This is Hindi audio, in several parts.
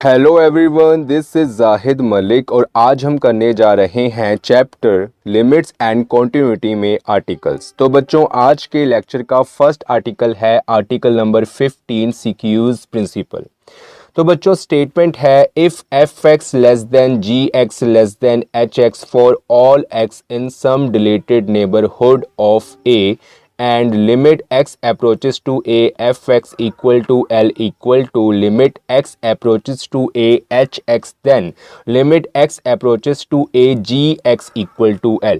Hello everyone, this is Zahid Malik और आज हम करने जा रहे हैं चैप्टर लिमिट्स एंड कॉन्टिन्यूटी में आर्टिकल्स। तो बच्चों, आज के लेक्चर का फर्स्ट आर्टिकल है आर्टिकल नंबर 15 सिक्यूज प्रिंसिपल। तो बच्चों, स्टेटमेंट है if F x less than ji x less than H X for all x in some deleted neighbourhood of A and limit x approaches to a f x equal to l equal to limit x approaches to a h x then limit x approaches to a g x equal to l।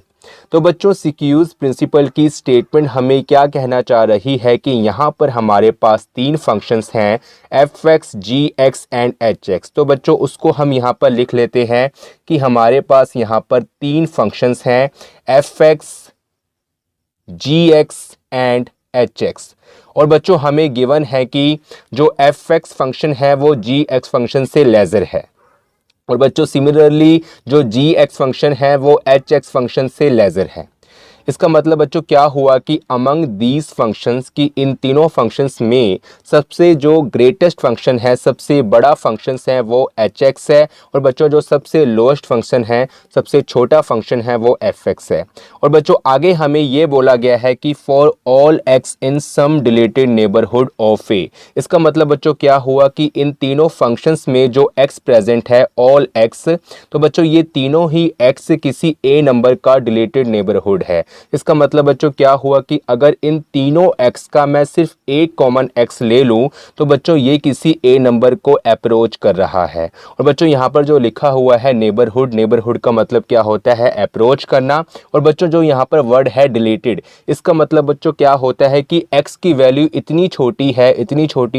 तो बच्चों, सिक्यूज प्रिंसिपल की स्टेटमेंट हमें क्या कहना चाह रही है कि यहाँ पर हमारे पास तीन फंक्शंस हैं F X, G X and H X. तो बच्चों, उसको हम यहाँ पर लिख लेते हैं कि हमारे पास यहाँ पर तीन फंक्शंस हैं F X, G X and H X. और बच्चों, हमें गिवन है कि जो एफ एक्स फंक्शन है वो जी एक्स फंक्शन से लेज़र है और बच्चों सिमिलरली जो जी एक्स फंक्शन है वो एच एक्स फंक्शन से लेज़र है। इसका मतलब बच्चों क्या हुआ कि अमंग दीज फंक्शंस की इन तीनों फंक्शंस में सबसे जो ग्रेटेस्ट फंक्शन है, सबसे बड़ा फंक्शंस है वो एच एक्स है और बच्चों जो सबसे लोएस्ट फंक्शन है, सबसे छोटा फंक्शन है वो एफ एक्स है। और बच्चों आगे हमें ये बोला गया है कि for all x in some deleted neighbourhood of a. इसका मतलब बच्चों क्या हुआ कि इन तीनों फंक्शंस में जो एक्स प्रेजेंट है ऑल एक्स, तो बच्चों ये तीनों ही एक्स किसी ए नंबर का डिलेटेड नेबरहुड है। इसका मतलब बच्चों क्या हुआ कि अगर इन तीनों x का मैं सिर्फ एक कॉमन x ले लूं तो बच्चों ये किसी a नंबर को अप्रोच कर रहा है। और बच्चों यहाँ पर जो लिखा हुआ है नेबरहुड, नेबरहुड का मतलब क्या होता है अप्रोच करना। और बच्चों जो यहाँ पर वर्ड है डिलीटेड, इसका मतलब बच्चों क्या होता है कि x की वैल्यू इतनी छोटी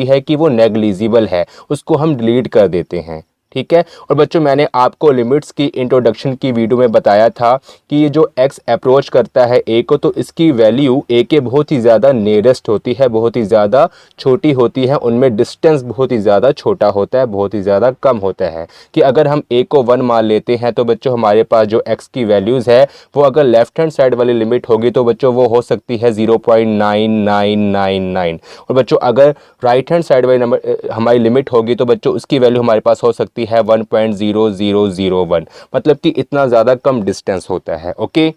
है कि वो नेग्लिजिबल है, उसको हम डिलीट कर देते हैं। ठीक है। और बच्चों मैंने आपको लिमिट्स की इंट्रोडक्शन की वीडियो में बताया था कि ये जो x अप्रोच करता है a को तो इसकी वैल्यू a के बहुत ही ज़्यादा नियरेस्ट होती है, बहुत ही ज़्यादा छोटी होती है, उनमें डिस्टेंस बहुत ही ज़्यादा छोटा होता है, बहुत ही ज़्यादा कम होता है। कि अगर हम a को 1 मान लेते हैं तो बच्चों हमारे पास जो x की वैल्यूज़ है वो अगर लेफ्ट हैंड साइड वाली लिमिट होगी तो बच्चों वो हो सकती है 0.9999। और बच्चों अगर राइट हैंड साइड वाली नंबर हमारी लिमिट होगी तो बच्चों उसकी वैल्यू हमारे पास हो सकती है 1.0001। मतलब कि इतना ज़्यादा कम डिस्टेंस होता है। ओके।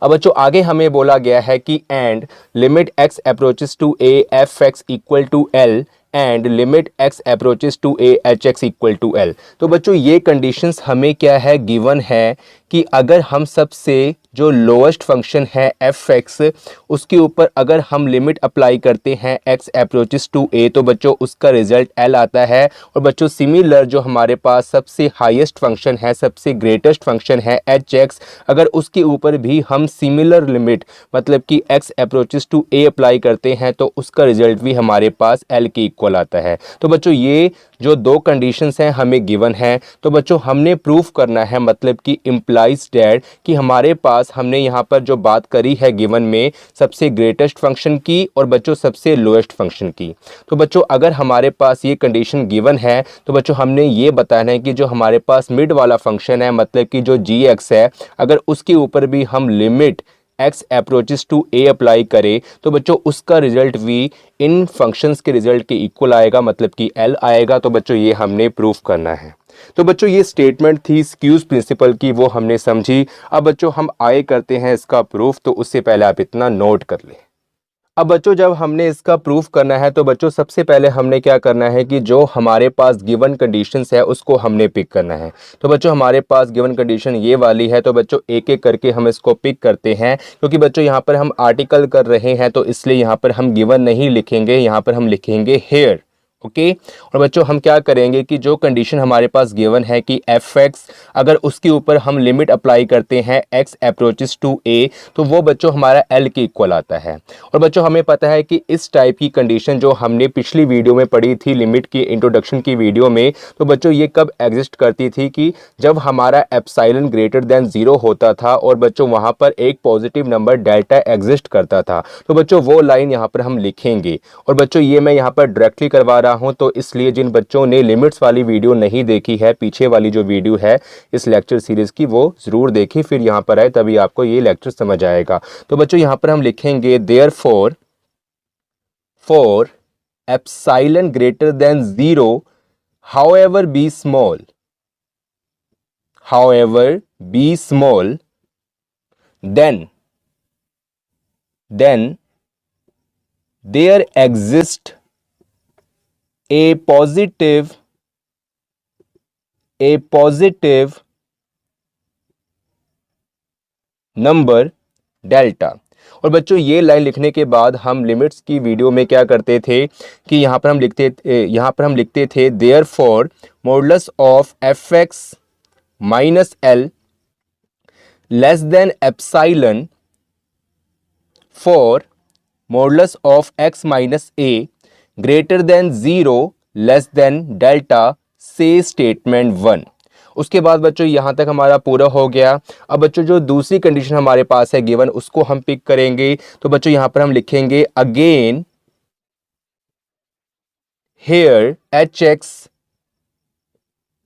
अब बच्चों आगे हमें बोला गया है कि and limit x approaches to a F x equal to l and limit x approaches to a H X equal to l। तो बच्चों ये कंडीशंस हमें क्या है गिवन है कि अगर हम सबसे जो लोएस्ट फंक्शन है एफ एक्स उसके ऊपर अगर हम लिमिट अप्लाई करते हैं x अप्रोचेस टू a तो बच्चों उसका रिजल्ट l आता है। और बच्चों सिमिलर जो हमारे पास सबसे हाईएस्ट फंक्शन है, सबसे ग्रेटेस्ट फंक्शन है एच एक्स, अगर उसके ऊपर भी हम सिमिलर लिमिट मतलब कि x approaches to a apply करते हैं तो उसका रिजल्ट भी हमारे पास l के इक्वल आता है। तो बच्चों ये जो दो कंडीशंस हैं हमें गिवन है, तो बच्चों हमने प्रूफ करना है, मतलब कि इम्प्लाइज दैट कि हमारे पास हमने यहाँ पर जो बात करी है गिवन में सबसे ग्रेटेस्ट फंक्शन की और बच्चों सबसे लोएस्ट फंक्शन की। तो बच्चों अगर हमारे पास ये कंडीशन गिवन है तो बच्चों हमने ये बताना है कि जो हमारे पास मिड वाला फंक्शन है मतलब कि जो जी एक्स है, अगर उसके ऊपर भी हम limit x approaches to a apply करें तो बच्चों उसका रिजल्ट भी इन फंक्शंस के रिजल्ट के इक्वल आएगा, मतलब कि l आएगा। तो बच्चों ये हमने प्रूफ करना है। तो बच्चों ये स्टेटमेंट थी स्क्यूज प्रिंसिपल की, वो हमने समझी। अब बच्चों हम आए करते हैं इसका प्रूफ, तो उससे पहले आप इतना नोट कर लें। अब बच्चों जब हमने इसका प्रूफ करना है तो बच्चों सबसे पहले हमने क्या करना है कि जो हमारे पास गिवन कंडीशंस है उसको हमने पिक करना है। तो बच्चों हमारे पास गिवन कंडीशन ये वाली है, तो बच्चों एक एक करके हम इसको पिक करते हैं। क्योंकि बच्चों यहाँ पर हम आर्टिकल कर रहे हैं तो इसलिए यहाँ पर हम गिवन नहीं लिखेंगे, यहाँ पर हम लिखेंगे हेयर। ओके। और बच्चों हम क्या करेंगे कि जो कंडीशन हमारे पास गिवन है कि एफ एक्स अगर उसके ऊपर हम लिमिट अप्लाई करते हैं एक्स अप्रोचेस टू ए तो वो बच्चों हमारा एल के इक्वल आता है। और बच्चों हमें पता है कि इस टाइप की कंडीशन जो हमने पिछली वीडियो में पढ़ी थी लिमिट की इंट्रोडक्शन की वीडियो में, तो बच्चों ये कब एग्जिस्ट करती थी कि जब हमारा एप्सिलॉन ग्रेटर देन 0 होता था और बच्चों वहाँ पर एक पॉजिटिव नंबर डेल्टा एग्जिस्ट करता था। तो बच्चों वो लाइन यहाँ पर हम लिखेंगे। और बच्चों ये मैं यहाँ पर डायरेक्टली करवा रहा हूं, तो इसलिए जिन बच्चों ने लिमिट्स वाली वीडियो नहीं देखी है, पीछे वाली जो वीडियो है इस लेक्चर सीरीज की, वो जरूर देखिए, फिर यहाँ पर आए तभी आपको ये लेक्चर समझ आएगा। तो बच्चों यहाँ पर हम लिखेंगे therefore for epsilon greater than 0 however be small, however be small, then there exists a positive number delta. और बच्चों ये लाइन लिखने के बाद हम लिमिट्स की वीडियो में क्या करते थे कि यहाँ पर हम लिखते थे therefore modulus of F x minus L less than epsilon for modulus of X minus A greater than 0 less than delta से स्टेटमेंट 1। उसके बाद बच्चों यहाँ तक हमारा पूरा हो गया। अब बच्चों जो दूसरी कंडीशन हमारे पास है गिवन उसको हम पिक करेंगे। तो बच्चों यहाँ पर हम लिखेंगे अगेन हेयर एच एक्स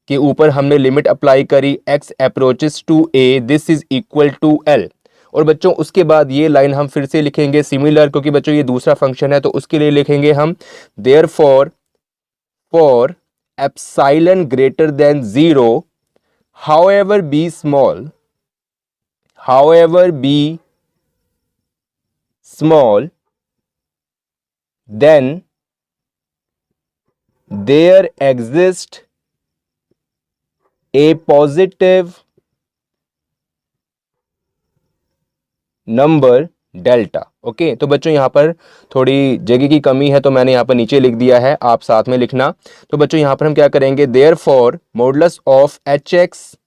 के ऊपर हमने लिमिट अप्लाई करी x approaches to a this is equal to l। और बच्चों उसके बाद ये लाइन हम फिर से लिखेंगे सिमिलर, क्योंकि बच्चों ये दूसरा फंक्शन है तो उसके लिए लिखेंगे हम therefore for epsilon greater than 0 however be small, then there exists a positive number delta. Okay, तो बच्चों यहाँ पर थोड़ी जगह की कमी है तो मैंने यहाँ पर नीचे लिख दिया है, आप साथ में लिखना। तो बच्चों यहाँ पर हम क्या करेंगे therefore modulus of H X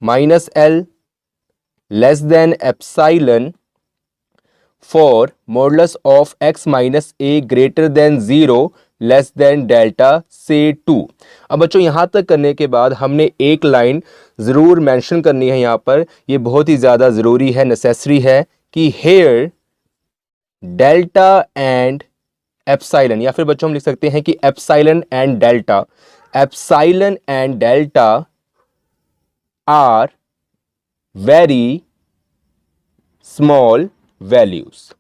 minus L less than epsilon for modulus of X minus A greater than 0 less than delta से 2। अब बच्चों यहाँ तक करने के बाद हमने एक लाइन ज़रूर मेंशन करनी है यहाँ पर, ये बहुत ही ज़्यादा ज़रूरी है, नेसेसरी है कि हेयर डेल्टा एंड एप्सिलॉन, या फिर बच्चों हम लिख सकते हैं कि epsilon and delta are very small values.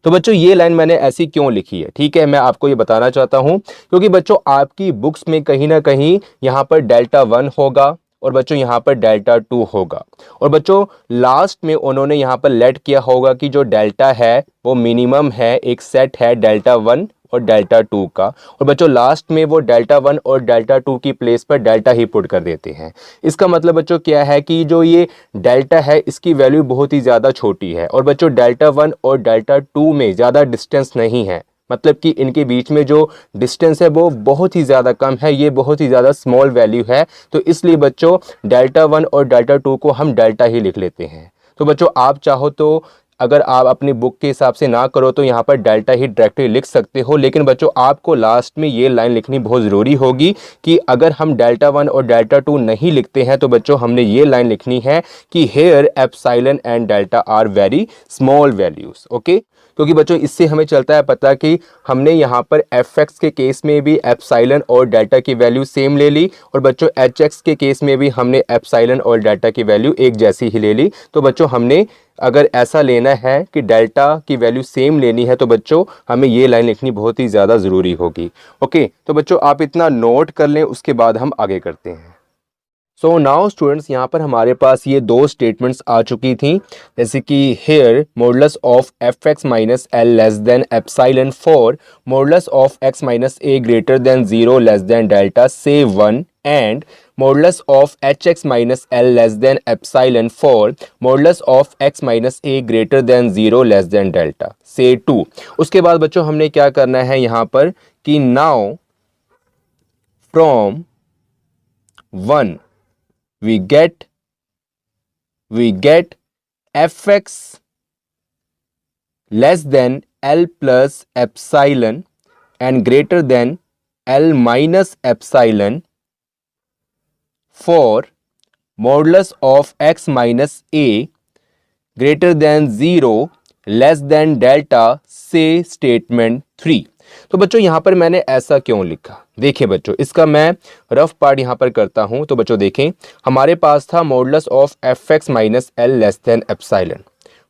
तो बच्चों ये लाइन मैंने ऐसी क्यों लिखी है, ठीक है, मैं आपको ये बताना चाहता हूं क्योंकि बच्चों आपकी बुक्स में कहीं ना कहीं यहां पर डेल्टा 1 होगा और बच्चों यहाँ पर डेल्टा 2 होगा। और बच्चों लास्ट में उन्होंने यहाँ पर लेट किया होगा कि जो डेल्टा है वो मिनिमम है, एक सेट है डेल्टा 1 और डेल्टा 2 का। और बच्चों लास्ट में वो डेल्टा 1 और डेल्टा 2 की प्लेस पर डेल्टा ही पुट कर देते हैं। इसका मतलब बच्चों क्या है कि जो ये डेल्टा है इसकी वैल्यू बहुत ही ज़्यादा छोटी है और बच्चों डेल्टा 1 और डेल्टा 2 में ज़्यादा डिस्टेंस नहीं है, मतलब कि इनके बीच में जो डिस्टेंस है वो बहुत ही ज़्यादा कम है, ये बहुत ही ज़्यादा स्मॉल वैल्यू है। तो इसलिए बच्चों डेल्टा 1 और डेल्टा 2 को हम डेल्टा ही लिख लेते हैं। तो बच्चों आप चाहो तो अगर आप अपनी बुक के हिसाब से ना करो तो यहाँ पर डेल्टा ही डायरेक्टली लिख सकते हो, लेकिन बच्चों आपको लास्ट में ये लाइन लिखनी बहुत ज़रूरी होगी कि अगर हम डेल्टा 1 और डेल्टा 2 नहीं लिखते हैं तो बच्चों हमने ये लाइन लिखनी है कि here epsilon and delta are very small values. Okay, क्योंकि बच्चों इससे हमें चलता है पता कि हमने यहाँ पर एफ एक्स के केस में भी एप्सिलॉन और डेल्टा की वैल्यू सेम ले ली और बच्चों एच एक्स के केस में भी हमने एप्सिलॉन और डेल्टा की वैल्यू एक जैसी ही ले ली। तो बच्चों हमने अगर ऐसा लेना है कि डेल्टा की वैल्यू सेम लेनी है तो बच्चों हमें ये लाइन लिखनी बहुत ही ज़्यादा ज़रूरी होगी। ओके, तो बच्चों आप इतना नोट कर लें, उसके बाद हम आगे करते हैं। सो नाउ स्टूडेंट्स यहाँ पर हमारे पास ये दो स्टेटमेंट्स आ चुकी थी, जैसे कि here modulus of F x minus L less than epsilon for modulus of X minus A greater than 0 less than delta से 1 and modulus of H X minus L less than epsilon for modulus of X minus A greater than 0 less than delta से 2। उसके बाद बच्चों हमने क्या करना है यहाँ पर कि now from 1 we get fx less than l plus epsilon and greater than l minus epsilon for modulus of x minus a greater than 0 less than delta से स्टेटमेंट 3। तो बच्चों यहाँ पर मैंने ऐसा क्यों लिखा, देखिए बच्चों इसका मैं रफ पार्ट यहाँ पर करता हूँ। तो बच्चों देखें हमारे पास था modulus of F x minus L less than epsilon,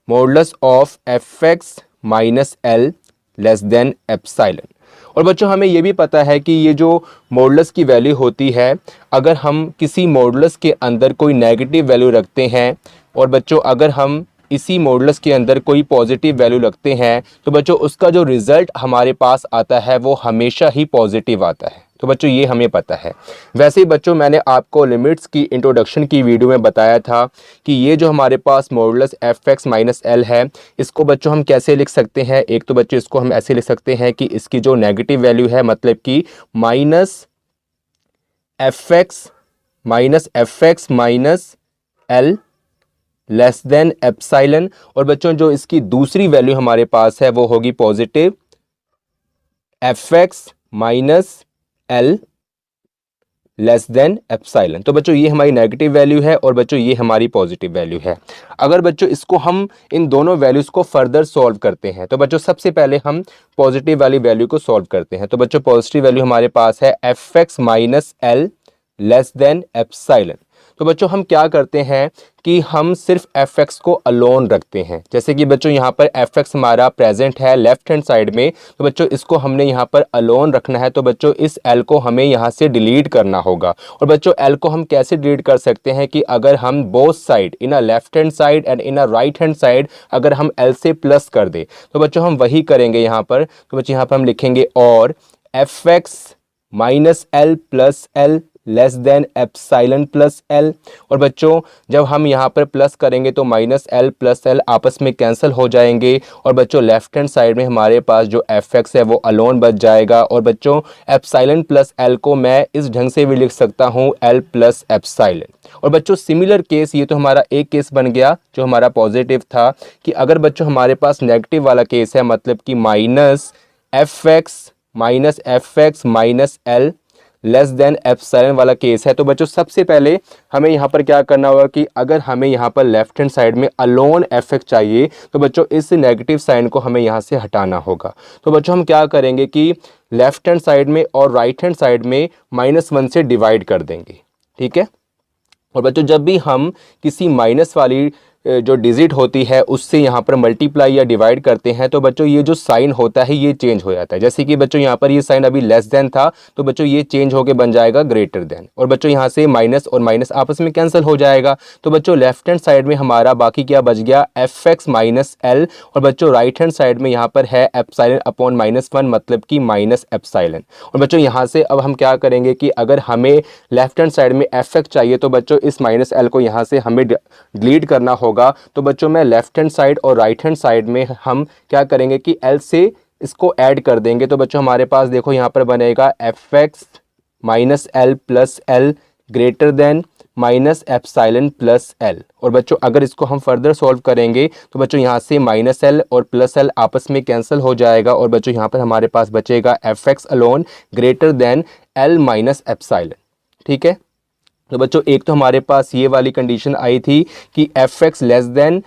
modulus of F x minus L less than epsilon. और बच्चों हमें ये भी पता है कि ये जो मॉडुलस की वैल्यू होती है, अगर हम किसी मॉडुलस के अंदर कोई नेगेटिव वैल्यू रखते हैं और बच्चों अगर हम इसी मॉडुलस के अंदर कोई पॉजिटिव वैल्यू रखते हैं तो बच्चों उसका जो रिज़ल्ट हमारे पास आता है वो हमेशा ही पॉजिटिव आता है। तो बच्चों ये हमें पता है। वैसे ही बच्चों मैंने आपको लिमिट्स की इंट्रोडक्शन की वीडियो में बताया था कि ये जो हमारे पास modulus f x minus l है, इसको बच्चों हम कैसे लिख सकते हैं। एक तो बच्चों इसको हम ऐसे लिख सकते हैं कि इसकी जो नेगेटिव वैल्यू है मतलब कि minus F x minus L less than epsilon. और बच्चों जो इसकी दूसरी वैल्यू हमारे पास है वो होगी positive F x minus L less than epsilon. तो बच्चों ये हमारी नेगेटिव वैल्यू है और बच्चों ये हमारी पॉजिटिव वैल्यू है। अगर बच्चों इसको हम इन दोनों वैल्यूज़ को फर्दर सॉल्व करते हैं तो बच्चों सबसे पहले हम पॉजिटिव वाली वैल्यू को सॉल्व करते हैं। तो बच्चों पॉजिटिव वैल्यू हमारे पास है f x minus L less than epsilon. तो बच्चों हम क्या करते हैं कि हम सिर्फ एफ एक्स को अलोन रखते हैं। जैसे कि बच्चों यहाँ पर एफ एक्स हमारा प्रेजेंट है लेफ्ट हैंड साइड में, तो बच्चों इसको हमने यहाँ पर अलोन रखना है। तो बच्चों इस एल को हमें यहाँ से डिलीट करना होगा। और बच्चों एल को हम कैसे डिलीट कर सकते हैं कि अगर हम both side in a left hand side and in a right hand side अगर हम एल से प्लस कर दे तो बच्चों हम वही करेंगे यहाँ पर। तो बच्चों यहाँ पर हम लिखेंगे और F x minus L plus L less than epsilon plus L. और बच्चों जब हम यहाँ पर प्लस करेंगे तो माइनस एल प्लस एल आपस में कैंसिल हो जाएंगे और बच्चों लेफ्ट हैंड साइड में हमारे पास जो एफ एक्स है वो अलोन बच जाएगा। और बच्चों एप्सिलॉन प्लस एल को मैं इस ढंग से भी लिख सकता हूँ एल प्लस एप्सिलॉन। और बच्चों सिमिलर केस, ये तो हमारा एक केस बन गया जो हमारा पॉजिटिव था, कि अगर बच्चों हमारे पास नेगेटिव वाला केस है मतलब कि minus F x minus L less than epsilon वाला केस है, तो बच्चों सबसे पहले हमें यहाँ पर क्या करना होगा कि अगर हमें यहाँ पर लेफ्ट हैंड साइड में अलोन एफ एक्स चाहिए तो बच्चों इस नेगेटिव साइन को हमें यहाँ से हटाना होगा। तो बच्चों हम क्या करेंगे कि लेफ्ट हैंड साइड में और राइट हैंड साइड में -1 से डिवाइड कर देंगे, ठीक है। और बच्चों जब भी हम किसी माइनस वाली जो डिजिट होती है उससे यहाँ पर मल्टीप्लाई या डिवाइड करते हैं तो बच्चों ये जो साइन होता है ये चेंज हो जाता है। जैसे कि बच्चों यहाँ पर ये साइन अभी लेस देन था तो बच्चों ये चेंज होके बन जाएगा ग्रेटर देन। और बच्चों यहाँ से माइनस और माइनस आपस में कैंसिल हो जाएगा। तो बच्चों लेफ्ट हैंड साइड में हमारा बाकी क्या बच गया एफ एक्स माइनस एल। और बच्चों राइट हैंड साइड में यहाँ पर है एप्सिलॉन अपॉन -1 मतलब कि माइनस एप्सिलॉन। और बच्चों यहाँ से अब हम क्या करेंगे कि अगर हमें लेफ्ट हैंड साइड में एफ एक्स चाहिए तो बच्चों इस माइनस एल को यहाँ से हमें डिलीट करना होगा। तो बच्चों में लेफ्ट हैंड साइड और राइट हैंड साइड में हम क्या करेंगे कि एल से इसको ऐड कर देंगे। तो बच्चों हमारे पास देखो यहाँ पर बनेगा F x minus L plus L greater then minus epsilon plus L. और बच्चों अगर इसको हम फर्दर सॉल्व करेंगे तो बच्चों यहाँ से माइनस एल और प्लस एल आपस में कैंसिल हो जाएगा और बच्चों यहाँ पर हमारे पास बचेगा F x alone greater than l minus epsilon, ठीक है। तो बच्चों एक तो हमारे पास ये वाली कंडीशन आई थी कि F x less than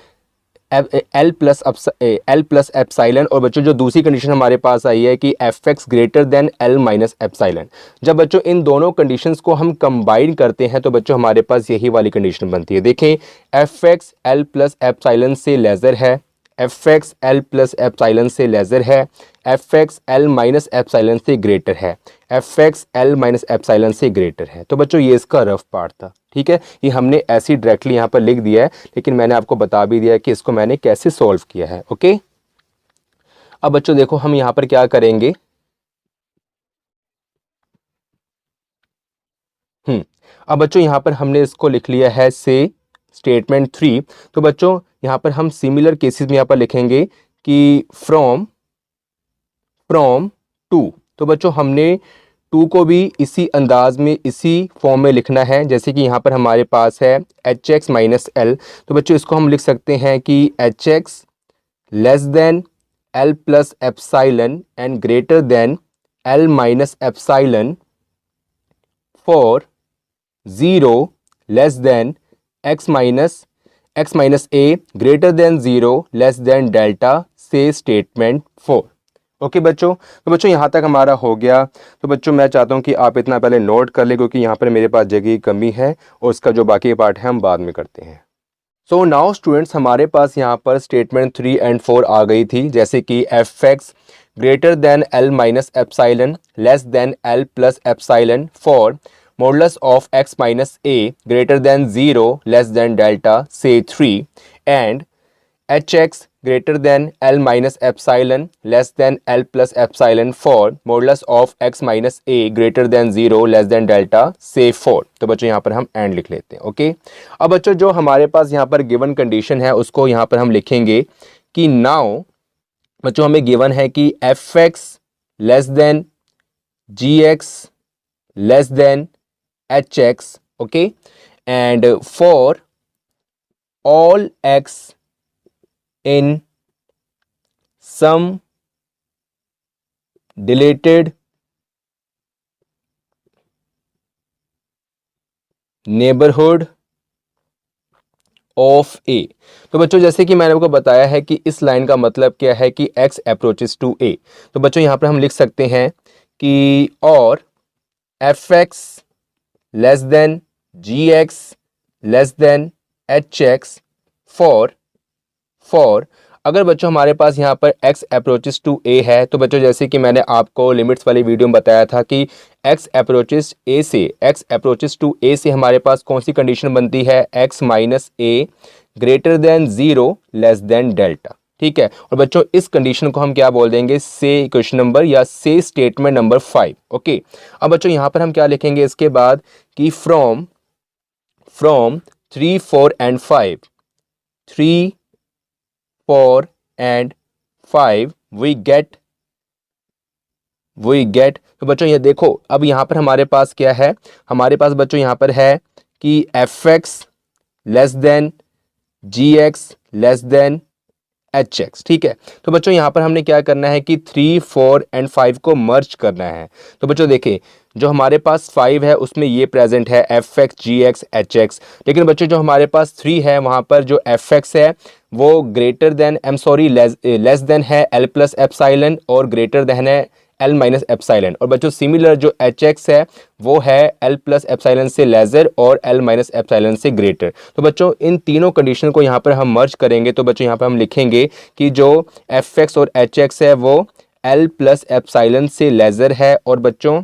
l plus epsilon. और बच्चों जो दूसरी कंडीशन हमारे पास आई है कि F x greater than l minus epsilon. जब बच्चों इन दोनों कंडीशंस को हम कंबाइन करते हैं तो बच्चों हमारे पास यही वाली कंडीशन बनती है। देखें F x L plus epsilon से लेज़र है, f x L plus epsilon से लेज़र है, f x L minus epsilon से ग्रेटर है, f x L minus epsilon से ग्रेटर है। तो बच्चों ये इसका रफ पार्ट था, ठीक है। ये हमने ऐसे डायरेक्टली यहाँ पर लिख दिया है लेकिन मैंने आपको बता भी दिया है कि इसको मैंने कैसे सॉल्व किया है, ओके। अब बच्चों देखो हम यहाँ पर क्या करेंगे, अब बच्चों यहाँ पर हमने इसको लिख लिया है से स्टेटमेंट 3। तो बच्चों यहाँ पर हम सिमिलर केसेस में यहाँ पर लिखेंगे कि फ्रॉम टू। तो बच्चों हमने टू को भी इसी अंदाज में इसी फॉर्म में लिखना है जैसे कि यहाँ पर हमारे पास है एच एक्स माइनस एल। तो बच्चों इसको हम लिख सकते हैं कि H x less than l plus epsilon and greater than l minus epsilon for 0 less then x minus A greater than 0 less than delta से स्टेटमेंट 4। ओके बच्चों, तो बच्चों यहाँ तक हमारा हो गया। तो बच्चों मैं चाहता हूँ कि आप इतना पहले नोट कर लें क्योंकि यहाँ पर मेरे पास जगह की कमी है और उसका जो बाकी पार्ट है हम बाद में करते हैं। सो नाउ स्टूडेंट्स हमारे पास यहाँ पर स्टेटमेंट 3 एंड 4 आ गई थी जैसे कि F x greater than L minus epsilon less than L plus epsilon for modulus of x minus a greater than 0 less than delta say 3 and hx greater than L minus epsilon less than L plus epsilon for modulus of x minus a greater than 0 less than delta say 4। तो बच्चों यहाँ पर हम एंड लिख लेते हैं। ओके, अब बच्चों जो हमारे पास यहाँ पर गिवन कंडीशन है उसको यहाँ पर हम लिखेंगे कि नाउ बच्चों हमें गिवन है कि F x less than ji x less than H X. Okay, and for all X in some dilated neighborhood of A। तो बच्चों जैसे कि मैंने आपको बताया है कि इस लाइन का मतलब क्या है कि x अप्रोचेस टू A। तो बच्चों यहाँ पर हम लिख सकते हैं कि और F x less than ji x less than H X for अगर बच्चों हमारे पास यहाँ पर x अप्रोचेस टू a है तो बच्चों जैसे कि मैंने आपको लिमिट्स वाली वीडियो में बताया था कि x अप्रोचेस टू a से हमारे पास कौन सी कंडीशन बनती है, x minus a greater than 0 less than delta. ठीक है, और बच्चों इस कंडीशन को हम क्या बोल देंगे, से क्वेश्चन नंबर या से स्टेटमेंट नंबर 5। ओके, अब बच्चों यहाँ पर हम क्या लिखेंगे इसके बाद कि from 3, 4 and 5 3, 4 and 5 we get तो बच्चों ये देखो अब यहाँ पर हमारे पास क्या है, हमारे पास बच्चों यहाँ पर है कि एफ एक्स लेस देन जी x less than H x. ठीक है, तो बच्चों यहाँ पर हमने क्या करना है कि 3, 4 एंड 5 को मर्ज करना है। तो बच्चों देखिए जो हमारे पास 5 है उसमें ये प्रेजेंट है f X G x H x, लेकिन बच्चों जो हमारे पास 3 है वहाँ पर जो एफ एक्स है वो ग्रेटर देन लेस देन है एल प्लस एप्साइलन और ग्रेटर देन है एल माइनस एप्साइलन, और बच्चों सिमिलर जो एच एक्स है वो है एल प्लस एप्साइलन से लेजर और एल माइनस एप्साइलन से ग्रेटर। तो बच्चों इन तीनों कंडीशन को यहाँ पर हम मर्ज करेंगे तो बच्चों यहाँ पर हम लिखेंगे कि जो एफ एक्स और एच एक्स है वो एल प्लस एप्साइलन से लेजर है और बच्चों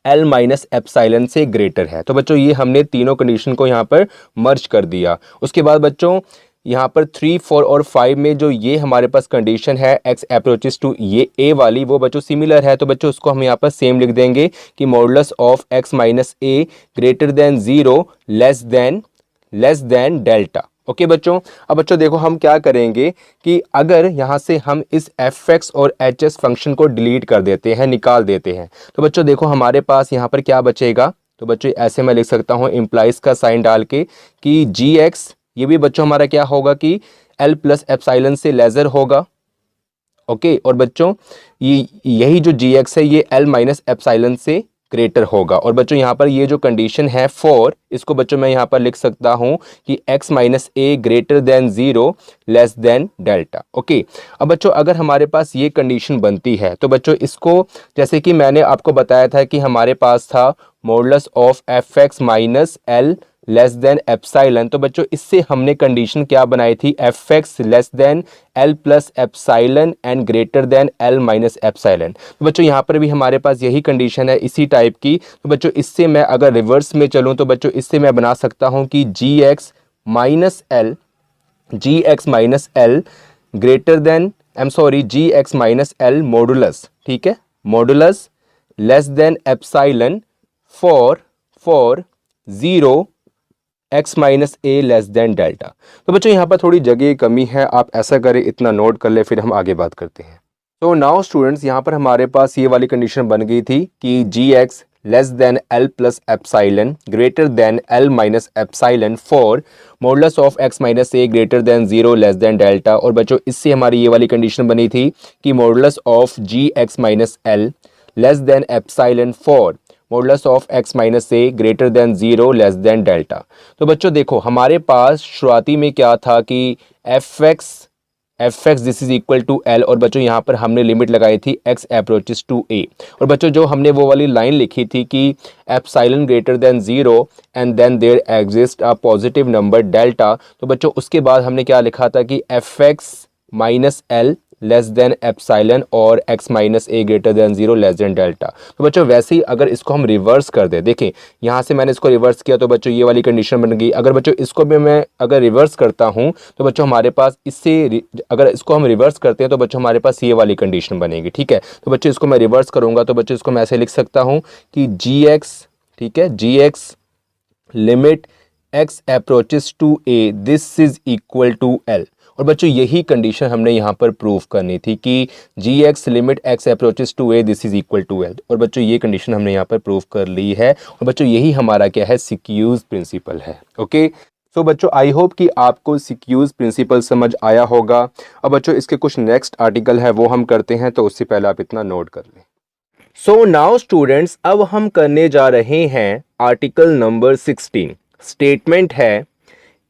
एल माइनस एप्साइलन से ग्रेटर है। तो बच्चों ये हमने तीनों कंडीशन को यहाँ पर मर्ज कर दिया। उसके बाद बच्चों यहाँ पर 3, 4 और 5 में जो ये हमारे पास कंडीशन है x अप्रोचेस टू ये a वाली वो बच्चों सिमिलर है, तो बच्चों उसको हम यहाँ पर सेम लिख देंगे कि modulus of x minus a greater than 0 less than delta. Okay बच्चों, अब बच्चों देखो हम क्या करेंगे कि अगर यहाँ से हम इस एफ एक्स और एच एस फंक्शन को डिलीट कर देते हैं, निकाल देते हैं, तो बच्चों देखो हमारे पास यहाँ पर क्या बचेगा। तो बच्चों ऐसे मैं लिख सकता हूँ इम्प्लाइज का साइन डाल के कि जी एक्स ये भी बच्चों हमारा क्या होगा कि एल प्लस एप्साइलन से लेजर होगा। ओके, और बच्चों यही जो जी एक्स है ये एल माइनस एप्साइलन से ग्रेटर होगा। और बच्चों यहाँ पर ये जो कंडीशन है फॉर, इसको बच्चों मैं यहाँ पर लिख सकता हूँ कि x माइनस ए greater than 0 less than delta. Okay, अब बच्चों अगर हमारे पास ये कंडीशन बनती है तो बच्चों इसको जैसे कि मैंने आपको बताया था कि हमारे पास था modulus of F x minus L less than epsilon, तो बच्चों इससे हमने कंडीशन क्या बनाई थी, F x less than l plus epsilon and greater than l minus epsilon. तो बच्चों यहाँ पर भी हमारे पास यही कंडीशन है इसी टाइप की। तो बच्चों इससे मैं अगर रिवर्स में चलूँ तो बच्चों इससे मैं बना सकता हूँ कि g x minus l greater than जी एक्स माइनस एल मॉडुलस, ठीक है, modulus less than epsilon for 0 x minus a less than delta. तो बच्चों यहाँ पर थोड़ी जगह की कमी है, आप ऐसा करें इतना नोट कर ले फिर हम आगे बात करते हैं। तो नाउ स्टूडेंट्स यहाँ पर हमारे पास ये वाली कंडीशन बन गई थी कि g x less than l plus epsilon greater than l minus epsilon for modulus of x minus A greater than 0 less than delta. और बच्चों इससे हमारी ये वाली कंडीशन बनी थी कि modulus of G x minus L less than epsilon for modulus of x minus A greater than 0 less than delta. तो बच्चों देखो हमारे पास शुरुआती में क्या था कि F X this is equal to L, और बच्चों यहाँ पर हमने लिमिट लगाई थी x अप्रोचेस टू a। और बच्चों जो हमने वो वाली लाइन लिखी थी कि epsilon greater than 0 and then there exist a positive number delta, तो बच्चों उसके बाद हमने क्या लिखा था कि F x minus L less than epsilon और x माइनस ए greater than 0 less than delta. तो बच्चों वैसे ही अगर इसको हम रिवर्स कर दें, देखें यहाँ से मैंने इसको रिवर्स किया तो बच्चों ये वाली कंडीशन बन गई। अगर बच्चों इसको भी मैं अगर रिवर्स करता हूँ तो बच्चों हमारे पास इससे अगर इसको हम रिवर्स करते हैं तो बच्चों हमारे पास ये वाली कंडीशन बनेगी। ठीक है, तो बच्चों इसको मैं रिवर्स करूँगा तो बच्चों इसको मैं ऐसे लिख सकता हूँ कि gx, ठीक है, gx limit x approaches to a this is equal to l। और बच्चों यही कंडीशन हमने यहाँ पर प्रूव करनी थी कि gx limit x approaches to a this is equal to l। और बच्चों ये कंडीशन हमने यहाँ पर प्रूव कर ली है और बच्चों यही हमारा क्या है, सिक्यूज प्रिंसिपल है। ओके, सो बच्चों आई होप कि आपको सिक्यूज प्रिंसिपल समझ आया होगा। अब बच्चों इसके कुछ नेक्स्ट आर्टिकल है वो हम करते हैं, तो उससे पहले आप इतना नोट कर लें। सो नाउ स्टूडेंट्स, अब हम करने जा रहे हैं आर्टिकल नंबर 16। स्टेटमेंट है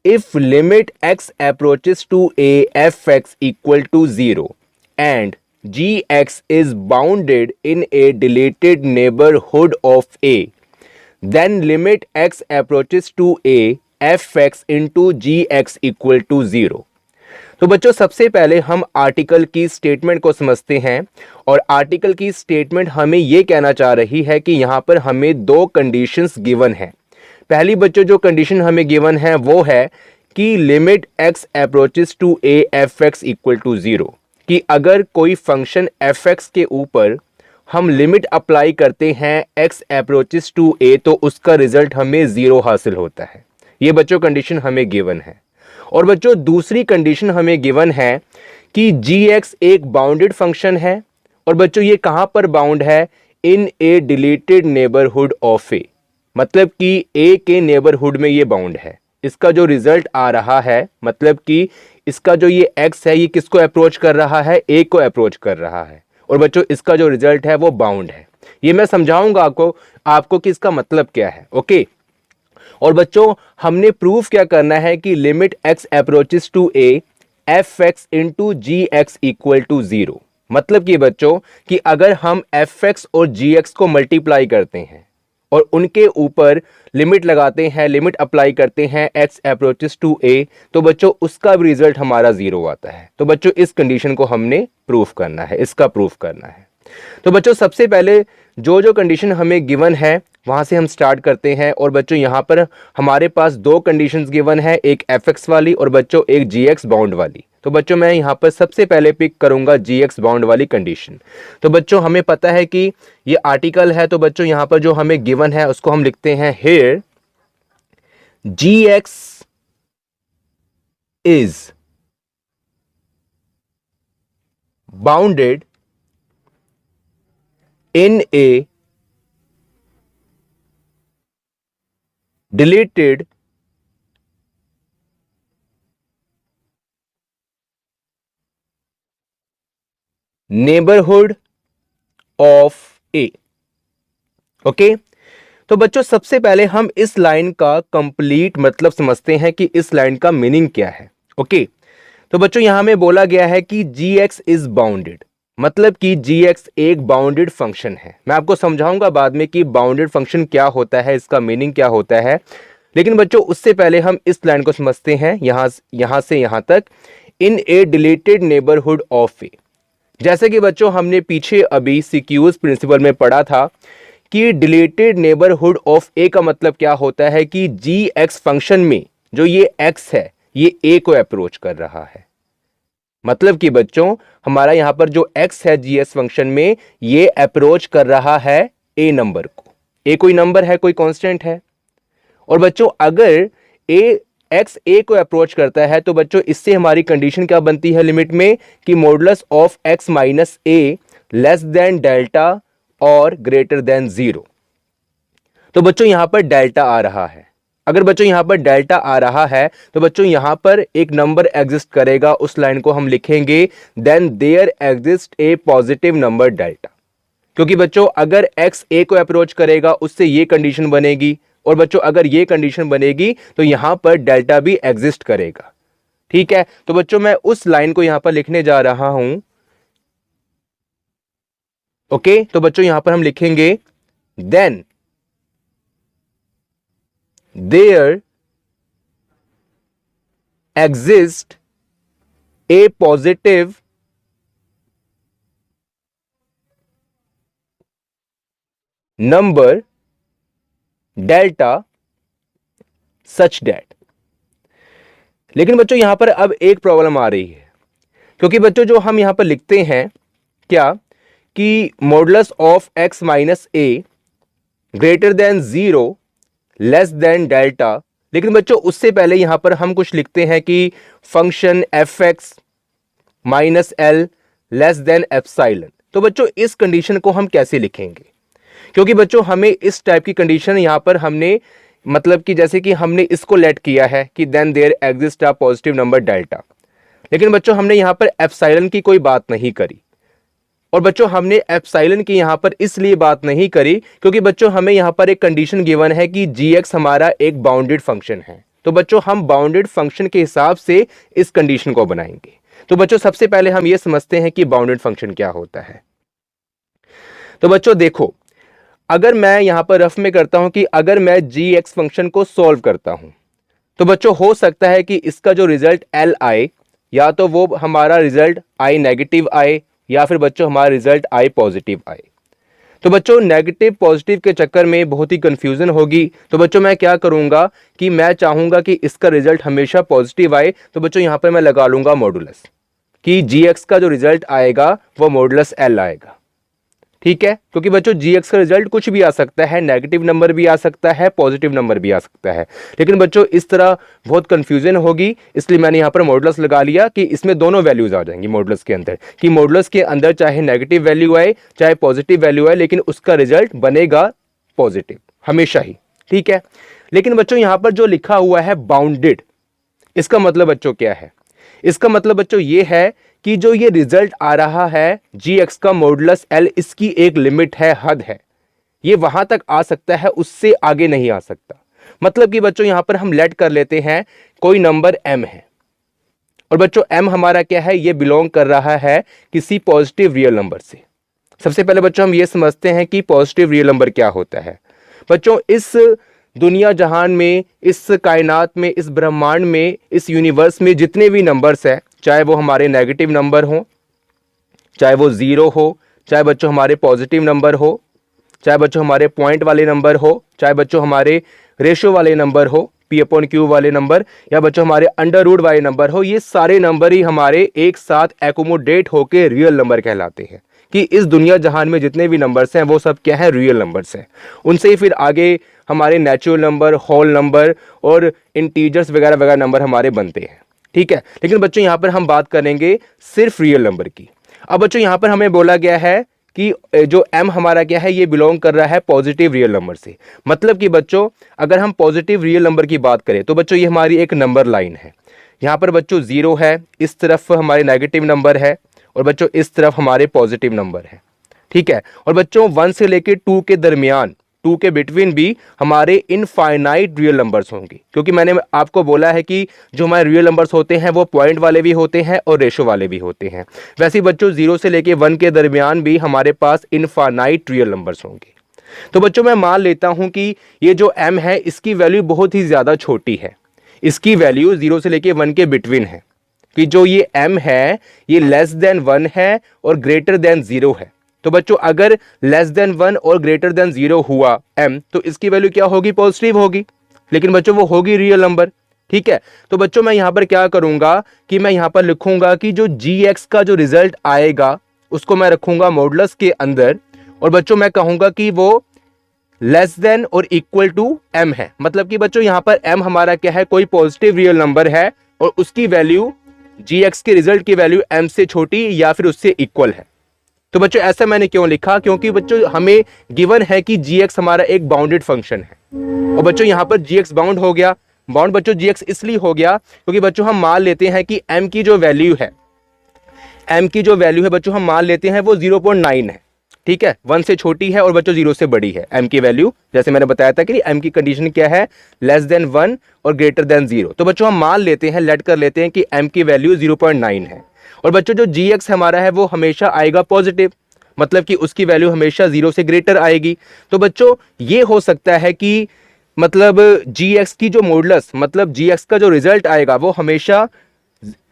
if limit x approaches to a fx equal to 0 and gx is bounded in a deleted neighborhood of a, then limit x approaches to a fx into gx equal to 0। तो बच्चों सबसे पहले हम आर्टिकल की स्टेटमेंट को समझते हैं और आर्टिकल की स्टेटमेंट हमें यह कहना चाह रही है कि यहां पर हमें दो कंडीशंस गिवन है। पहली बच्चों जो कंडीशन हमें गिवन है वो है कि limit x approaches to a fx equal to 0, कि अगर कोई फंक्शन fx के ऊपर हम लिमिट अप्लाई करते हैं x अप्रोचेस टू a तो उसका रिजल्ट हमें 0 हासिल होता है। ये बच्चों कंडीशन हमें गिवन है। और बच्चों दूसरी कंडीशन हमें गिवन है कि gx एक बाउंडेड फंक्शन है और बच्चों ये कहां पर बाउंड है, इन ए डिलीटेड नेबरहुड ऑफ ए, मतलब कि a के नेबरहुड में ये बाउंड है। इसका जो रिजल्ट आ रहा है, मतलब कि इसका जो ये x है ये किसको अप्रोच कर रहा है, a को अप्रोच कर रहा है और बच्चों इसका जो रिजल्ट है वो बाउंड है। ये मैं समझाऊंगा आपको कि इसका मतलब क्या है। ओके, और बच्चों हमने प्रूफ क्या करना है कि limit x approaches to a fx into gx equal to 0, मतलब कि बच्चों कि अगर हम fx और gx को मल्टीप्लाई करते हैं और उनके ऊपर लिमिट लगाते हैं, लिमिट अप्लाई करते हैं x अप्रोचेस टू a, तो बच्चों उसका भी रिजल्ट हमारा 0 आता है। तो बच्चों इस कंडीशन को हमने प्रूफ करना है, इसका प्रूफ करना है। तो बच्चों सबसे पहले जो कंडीशन हमें गिवन है वहां से हम स्टार्ट करते हैं। और बच्चों यहां पर हमारे पास दो कंडीशंस गिवन है, एक fx वाली और बच्चों एक gx बाउंड वाली। तो बच्चों मैं यहां पर सबसे पहले पिक करूंगा gx बाउंड वाली कंडीशन। तो बच्चों हमें पता है कि ये आर्टिकल है, तो बच्चों यहां पर जो हमें गिवन है उसको हम लिखते हैं here gx is bounded in a deleted neighborhood of a। Okay, तो बच्चों सबसे पहले हम इस लाइन का कंप्लीट मतलब समझते हैं कि इस लाइन का मीनिंग क्या है। ओके, तो बच्चों यहां में बोला गया है कि gx इज बाउंडेड, मतलब कि gx एक बाउंडेड फंक्शन है। मैं आपको समझाऊंगा बाद में कि बाउंडेड फंक्शन क्या होता है, इसका मीनिंग क्या होता है, लेकिन बच्चों उससे पहले हम इस लाइन को समझते हैं यहां से यहां तक, इन ए डिलीटेड नेबरहुड ऑफ ए। जैसे कि बच्चों हमने पीछे अभी सिक्यूज प्रिंसिपल में पढ़ा था कि डिलीटेड नेबरहुड ऑफ ए का मतलब क्या होता है कि gx फंक्शन में जो ये x है ये a को अप्रोच कर रहा है। मतलब कि बच्चों हमारा यहां पर जो x है gx फंक्शन में ये अप्रोच कर रहा है a नंबर को। a कोई नंबर है, कोई कांस्टेंट है। और बच्चों अगर x a को अप्रोच करता है तो बच्चों इससे हमारी कंडीशन क्या बनती है लिमिट में कि modulus of x minus a less than delta और ग्रेटर देन 0। तो बच्चों यहां पर डेल्टा आ रहा है। अगर बच्चों यहां पर डेल्टा आ रहा है तो बच्चों यहां पर एक नंबर एग्जिस्ट करेगा, उस लाइन को हम लिखेंगे then there exist a positive number delta. क्योंकि बच्चों अगर x a को अप्रोच करेगा उससे ये कंडीशन बनेगी और बच्चों अगर ये कंडीशन बनेगी तो यहां पर डेल्टा भी एग्जिस्ट करेगा। ठीक है, तो बच्चों मैं उस लाइन को यहां पर लिखने जा रहा हूं। ओके, तो बच्चों यहां पर हम लिखेंगे then there exist a positive number delta such that. लेकिन बच्चों यहां पर अब एक प्रॉब्लम आ रही है, क्योंकि बच्चों जो हम यहां पर लिखते हैं क्या कि modulus of x minus A greater than 0 less than delta, लेकिन बच्चों उससे पहले यहां पर हम कुछ लिखते हैं कि function F x minus L less than epsilon. तो बच्चों इस कंडीशन को हम कैसे लिखेंगे, क्योंकि बच्चों हमें इस टाइप की कंडीशन यहां पर हमने मतलब कि जैसे कि हमने इसको लेट किया है कि then there exist a positive number delta, लेकिन बच्चों हमने यहां पर एप्सिलॉन की कोई बात नहीं करी। और बच्चों हमने एप्सिलॉन की यहां पर इसलिए बात नहीं करी क्योंकि बच्चों हमें यहां पर एक कंडीशन गिवन है कि gx हमारा एक बाउंडेड फंक्शन है। तो बच्चों हम बाउंडेड फंक्शन के हिसाब से इस कंडीशन को बनाएंगे। तो बच्चों सबसे पहले हम ये समझते हैं कि बाउंडेड फंक्शन क्या होता है। तो बच्चों देखो, अगर मैं यहां पर रफ में करता हूं कि अगर मैं gx फंक्शन को सॉल्व करता हूं, तो बच्चों हो सकता है कि इसका जो रिजल्ट l आए, या तो वो हमारा रिजल्ट i नेगेटिव आए या फिर बच्चों हमारा रिजल्ट i पॉजिटिव आए। तो बच्चों नेगेटिव पॉजिटिव के चक्कर में बहुत ही कंफ्यूजन होगी। तो बच्चों मैं क्या करूंगा कि मैं चाहूंगा कि इसका रिजल्ट हमेशा पॉजिटिव आए। तो बच्चों यहां पर मैं लगा लूंगा मॉडुलस कि gx का जो रिजल्ट आएगा वो मॉडुलस l आएगा। ठीक है, क्योंकि बच्चों gx का रिजल्ट कुछ भी आ सकता है, नेगेटिव नंबर भी आ सकता है, पॉजिटिव नंबर भी आ सकता है। लेकिन बच्चों इस तरह बहुत कंफ्यूजन होगी, इसलिए मैंने यहां पर मॉडुलस लगा लिया कि इसमें दोनों वैल्यूज आ जाएंगी मॉडुलस के अंदर, कि मॉडुलस के अंदर चाहे नेगेटिव वैल्यू आए चाहे पॉजिटिव वैल्यू आए, लेकिन उसका रिजल्ट बनेगा पॉजिटिव हमेशा ही। ठीक है, लेकिन बच्चों यहां पर जो लिखा हुआ है बाउंडेड, इसका मतलब बच्चों क्या है? इसका मतलब बच्चों ये है कि जो ये रिजल्ट आ रहा है gx का मॉडुलस l, इसकी एक लिमिट है, हद है, ये वहां तक आ सकता है, उससे आगे नहीं आ सकता। मतलब कि बच्चों यहां पर हम लेट कर लेते हैं कोई नंबर m है, और बच्चों m हमारा क्या है, ये बिलोंग कर रहा है किसी पॉजिटिव रियल नंबर से। सबसे पहले बच्चों हम ये समझते हैं कि पॉजिटिव रियल नंबर क्या होता है। बच्चों इस दुनिया जहान में, इस कायनात में, इस ब्रह्मांड में, इस यूनिवर्स में जितने भी नंबर्स हैं, चाहे वो हमारे नेगेटिव नंबर हो, चाहे वो 0 हो, चाहे बच्चों हमारे पॉजिटिव नंबर हो, चाहे बच्चों हमारे पॉइंट वाले नंबर हो, चाहे बच्चों हमारे रेशो वाले नंबर हो, p/q वाले नंबर, या बच्चों हमारे अंडर रूट वाले नंबर हो, ये सारे नंबर ही हमारे एक साथ एकोमोडेट होकर रियल नंबर कहलाते हैं। कि इस दुनिया जहान में जितने भी नंबर्स हैं वो सब क्या है, रियल नंबर्स हैं। उनसे ही फिर आगे हमारे नेचुरल नंबर, होल नंबर और इंटीजर्स वगैरह वगैरह नंबर हमारे बनते हैं। ठीक है, लेकिन बच्चों यहां पर हम बात करेंगे सिर्फ रियल नंबर की। अब बच्चों यहां पर हमें बोला गया है कि जो m हमारा क्या है, ये बिलोंग कर रहा है पॉजिटिव रियल नंबर से। मतलब कि बच्चों अगर हम पॉजिटिव रियल नंबर की बात करें तो बच्चों ये हमारी एक नंबर लाइन है। यहां पर बच्चों 0 है, इस तरफ हमारे नेगेटिव नंबर है, और बच्चों इस तरफ हमारे पॉजिटिव नंबर है। ठीक है, और बच्चों 1 से लेकर 2 के दरमियान, 2 के बिटवीन भी हमारे इनफाइनाइट रियल नंबर्स होंगे, क्योंकि मैंने आपको बोला है कि जो हमारे रियल नंबर्स होते हैं वो पॉइंट वाले भी होते हैं और रेशो वाले भी होते हैं। वैसे ही बच्चों 0 से लेकर 1 के दरमियान भी हमारे पास इनफाइनाइट रियल नंबर्स होंगे। तो बच्चों मैं मान लेता हूं कि ये जो m है इसकी वैल्यू बहुत ही ज्यादा छोटी है, इसकी वैल्यू 0 से लेकर 1 के बिटवीन है, कि जो ये m है ये लेस देन 1 है और ग्रेटर देन 0 है। तो बच्चों अगर लेस देन 1 और ग्रेटर देन 0 हुआ m, तो इसकी वैल्यू क्या होगी, पॉजिटिव होगी, लेकिन बच्चों वो होगी रियल नंबर। ठीक है, तो बच्चों मैं यहां पर क्या करूंगा कि मैं यहां पर लिखूंगा कि जो gx का जो रिजल्ट आएगा उसको मैं रखूंगा मॉडुलस के अंदर, और बच्चों मैं कहूंगा कि वो लेस देन और इक्वल टू m है। मतलब कि बच्चों यहां पर m हमारा क्या है, कोई पॉजिटिव रियल नंबर है और उसकी वैल्यू gx के रिजल्ट की वैल्यू m से छोटी या फिर उससे इक्वल है। तो बच्चों ऐसा मैंने क्यों लिखा, क्योंकि बच्चों हमें गिवन है कि gx हमारा एक बाउंडेड फंक्शन है, और बच्चों यहां पर gx बाउंड हो गया। बाउंड बच्चों gx इसलिए हो गया क्योंकि बच्चों हम मान लेते हैं कि m की जो वैल्यू है, m की जो वैल्यू है बच्चों हम मान लेते हैं वो 0.9 है। ठीक है, 1 से छोटी है और बच्चों 0 से बड़ी है। m की वैल्यू जैसे मैंने बताया था कि m की कंडीशन क्या है, लेस देन 1 और ग्रेटर देन 0। तो बच्चों हम मान लेते हैं, लेट कर लेते हैं कि m की वैल्यू 0.9 है, और बच्चों जो gx हमारा है वो हमेशा आएगा पॉजिटिव, मतलब कि उसकी वैल्यू हमेशा 0 से ग्रेटर आएगी। तो बच्चों ये हो सकता है कि मतलब gx की जो मॉडुलस, मतलब gx का जो रिजल्ट आएगा वो हमेशा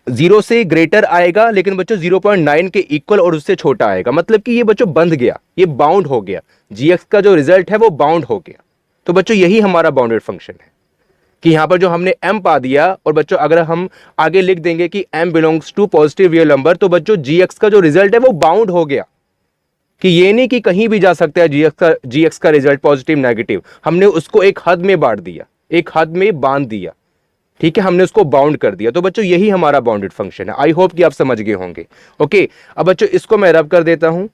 जीरो से ग्रेटर आएगा लेकिन बच्चों 0.9 के इक्वल और उससे छोटा आएगा, मतलब कि ये बच्चों बंध गया, ये बाउंड हो गया, जीएक्स का जो रिजल्ट है वो बाउंड हो गया। तो बच्चों यही हमारा बाउंडेड फंक्शन है कि यहां पर जो हमने m पा दिया और बच्चों अगर हम आगे लिख देंगे कि m belongs to positive real number, तो बच्चों जीएक्स का जो रिजल्ट है वो बाउंड हो गया, कि ये नहीं कि कहीं भी जा सकता है जीएक्स का रिजल्ट पॉजिटिव नेगेटिव, हमने उसको एक हद में बांट दिया, एक हद में बांध दिया, ठीक है, हमने उसको बाउंड कर दिया। तो बच्चों यही हमारा बाउंडेड फंक्शन है। आई होप कि आप समझ गए होंगे। ओके, अब बच्चों इसको मैं रब कर देता हूं।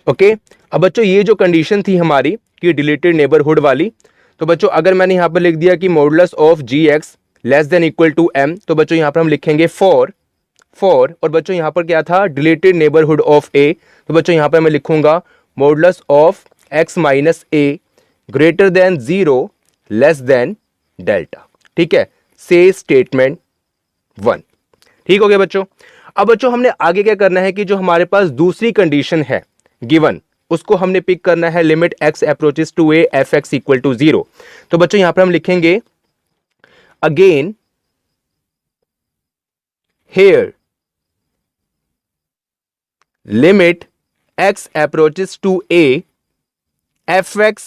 ओके, अब बच्चों ये जो कंडीशन थी हमारी कि डिलीटेड नेबरहुड वाली, तो बच्चों अगर मैंने यहां पर लिख दिया कि modulus of G x less than equal to M, तो बच्चों यहां पर हम लिखेंगे फॉर और बच्चों यहां पर क्या था, डिलीटेड नेबरहुड ऑफ ए, तो बच्चों यहां पर मैं लिखूंगा modulus of X minus A greater than 0 less than delta. ठीक है, से स्टेटमेंट 1। ठीक हो गया बच्चों। अब बच्चों हमने आगे क्या करना है कि जो हमारे पास दूसरी कंडीशन है गिवन, उसको हमने पिक करना है, limit x approaches to A F x equal to 0। तो बच्चों यहां पर हम लिखेंगे again here limit x approaches to a fx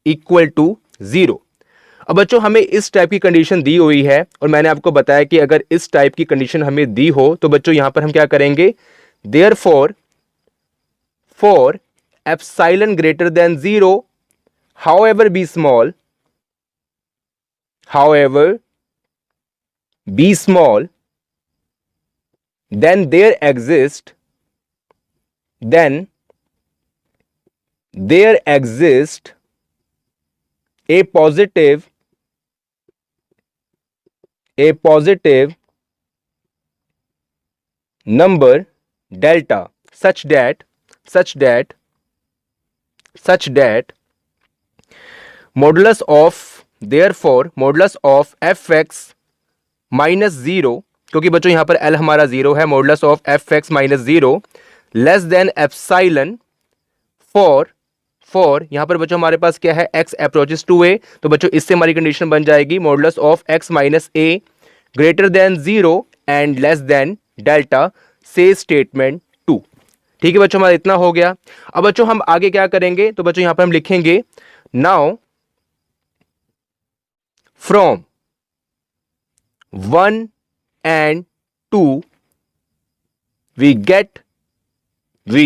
equal to 0। अब बच्चों हमें इस टाइप की कंडीशन दी हुई है और मैंने आपको बताया कि अगर इस टाइप की कंडीशन हमें दी हो तो बच्चों यहां पर हम क्या करेंगे, therefore for epsilon greater than 0 however be small then there exists a positive number delta such that modulus of fx minus 0, क्योंकि बच्चों यहां पर l हमारा 0 है, modulus of fx minus 0 less than epsilon for यहां पर बच्चों हमारे पास क्या है, x अप्रोचेस टू a, तो बच्चों इससे हमारी कंडीशन बन जाएगी modulus of x minus a greater than 0 and less than delta से स्टेटमेंट 2। ठीक है बच्चों, हमारा इतना हो गया। अब बच्चों हम आगे क्या करेंगे, तो बच्चों यहां पर हम लिखेंगे now from 1 and 2 we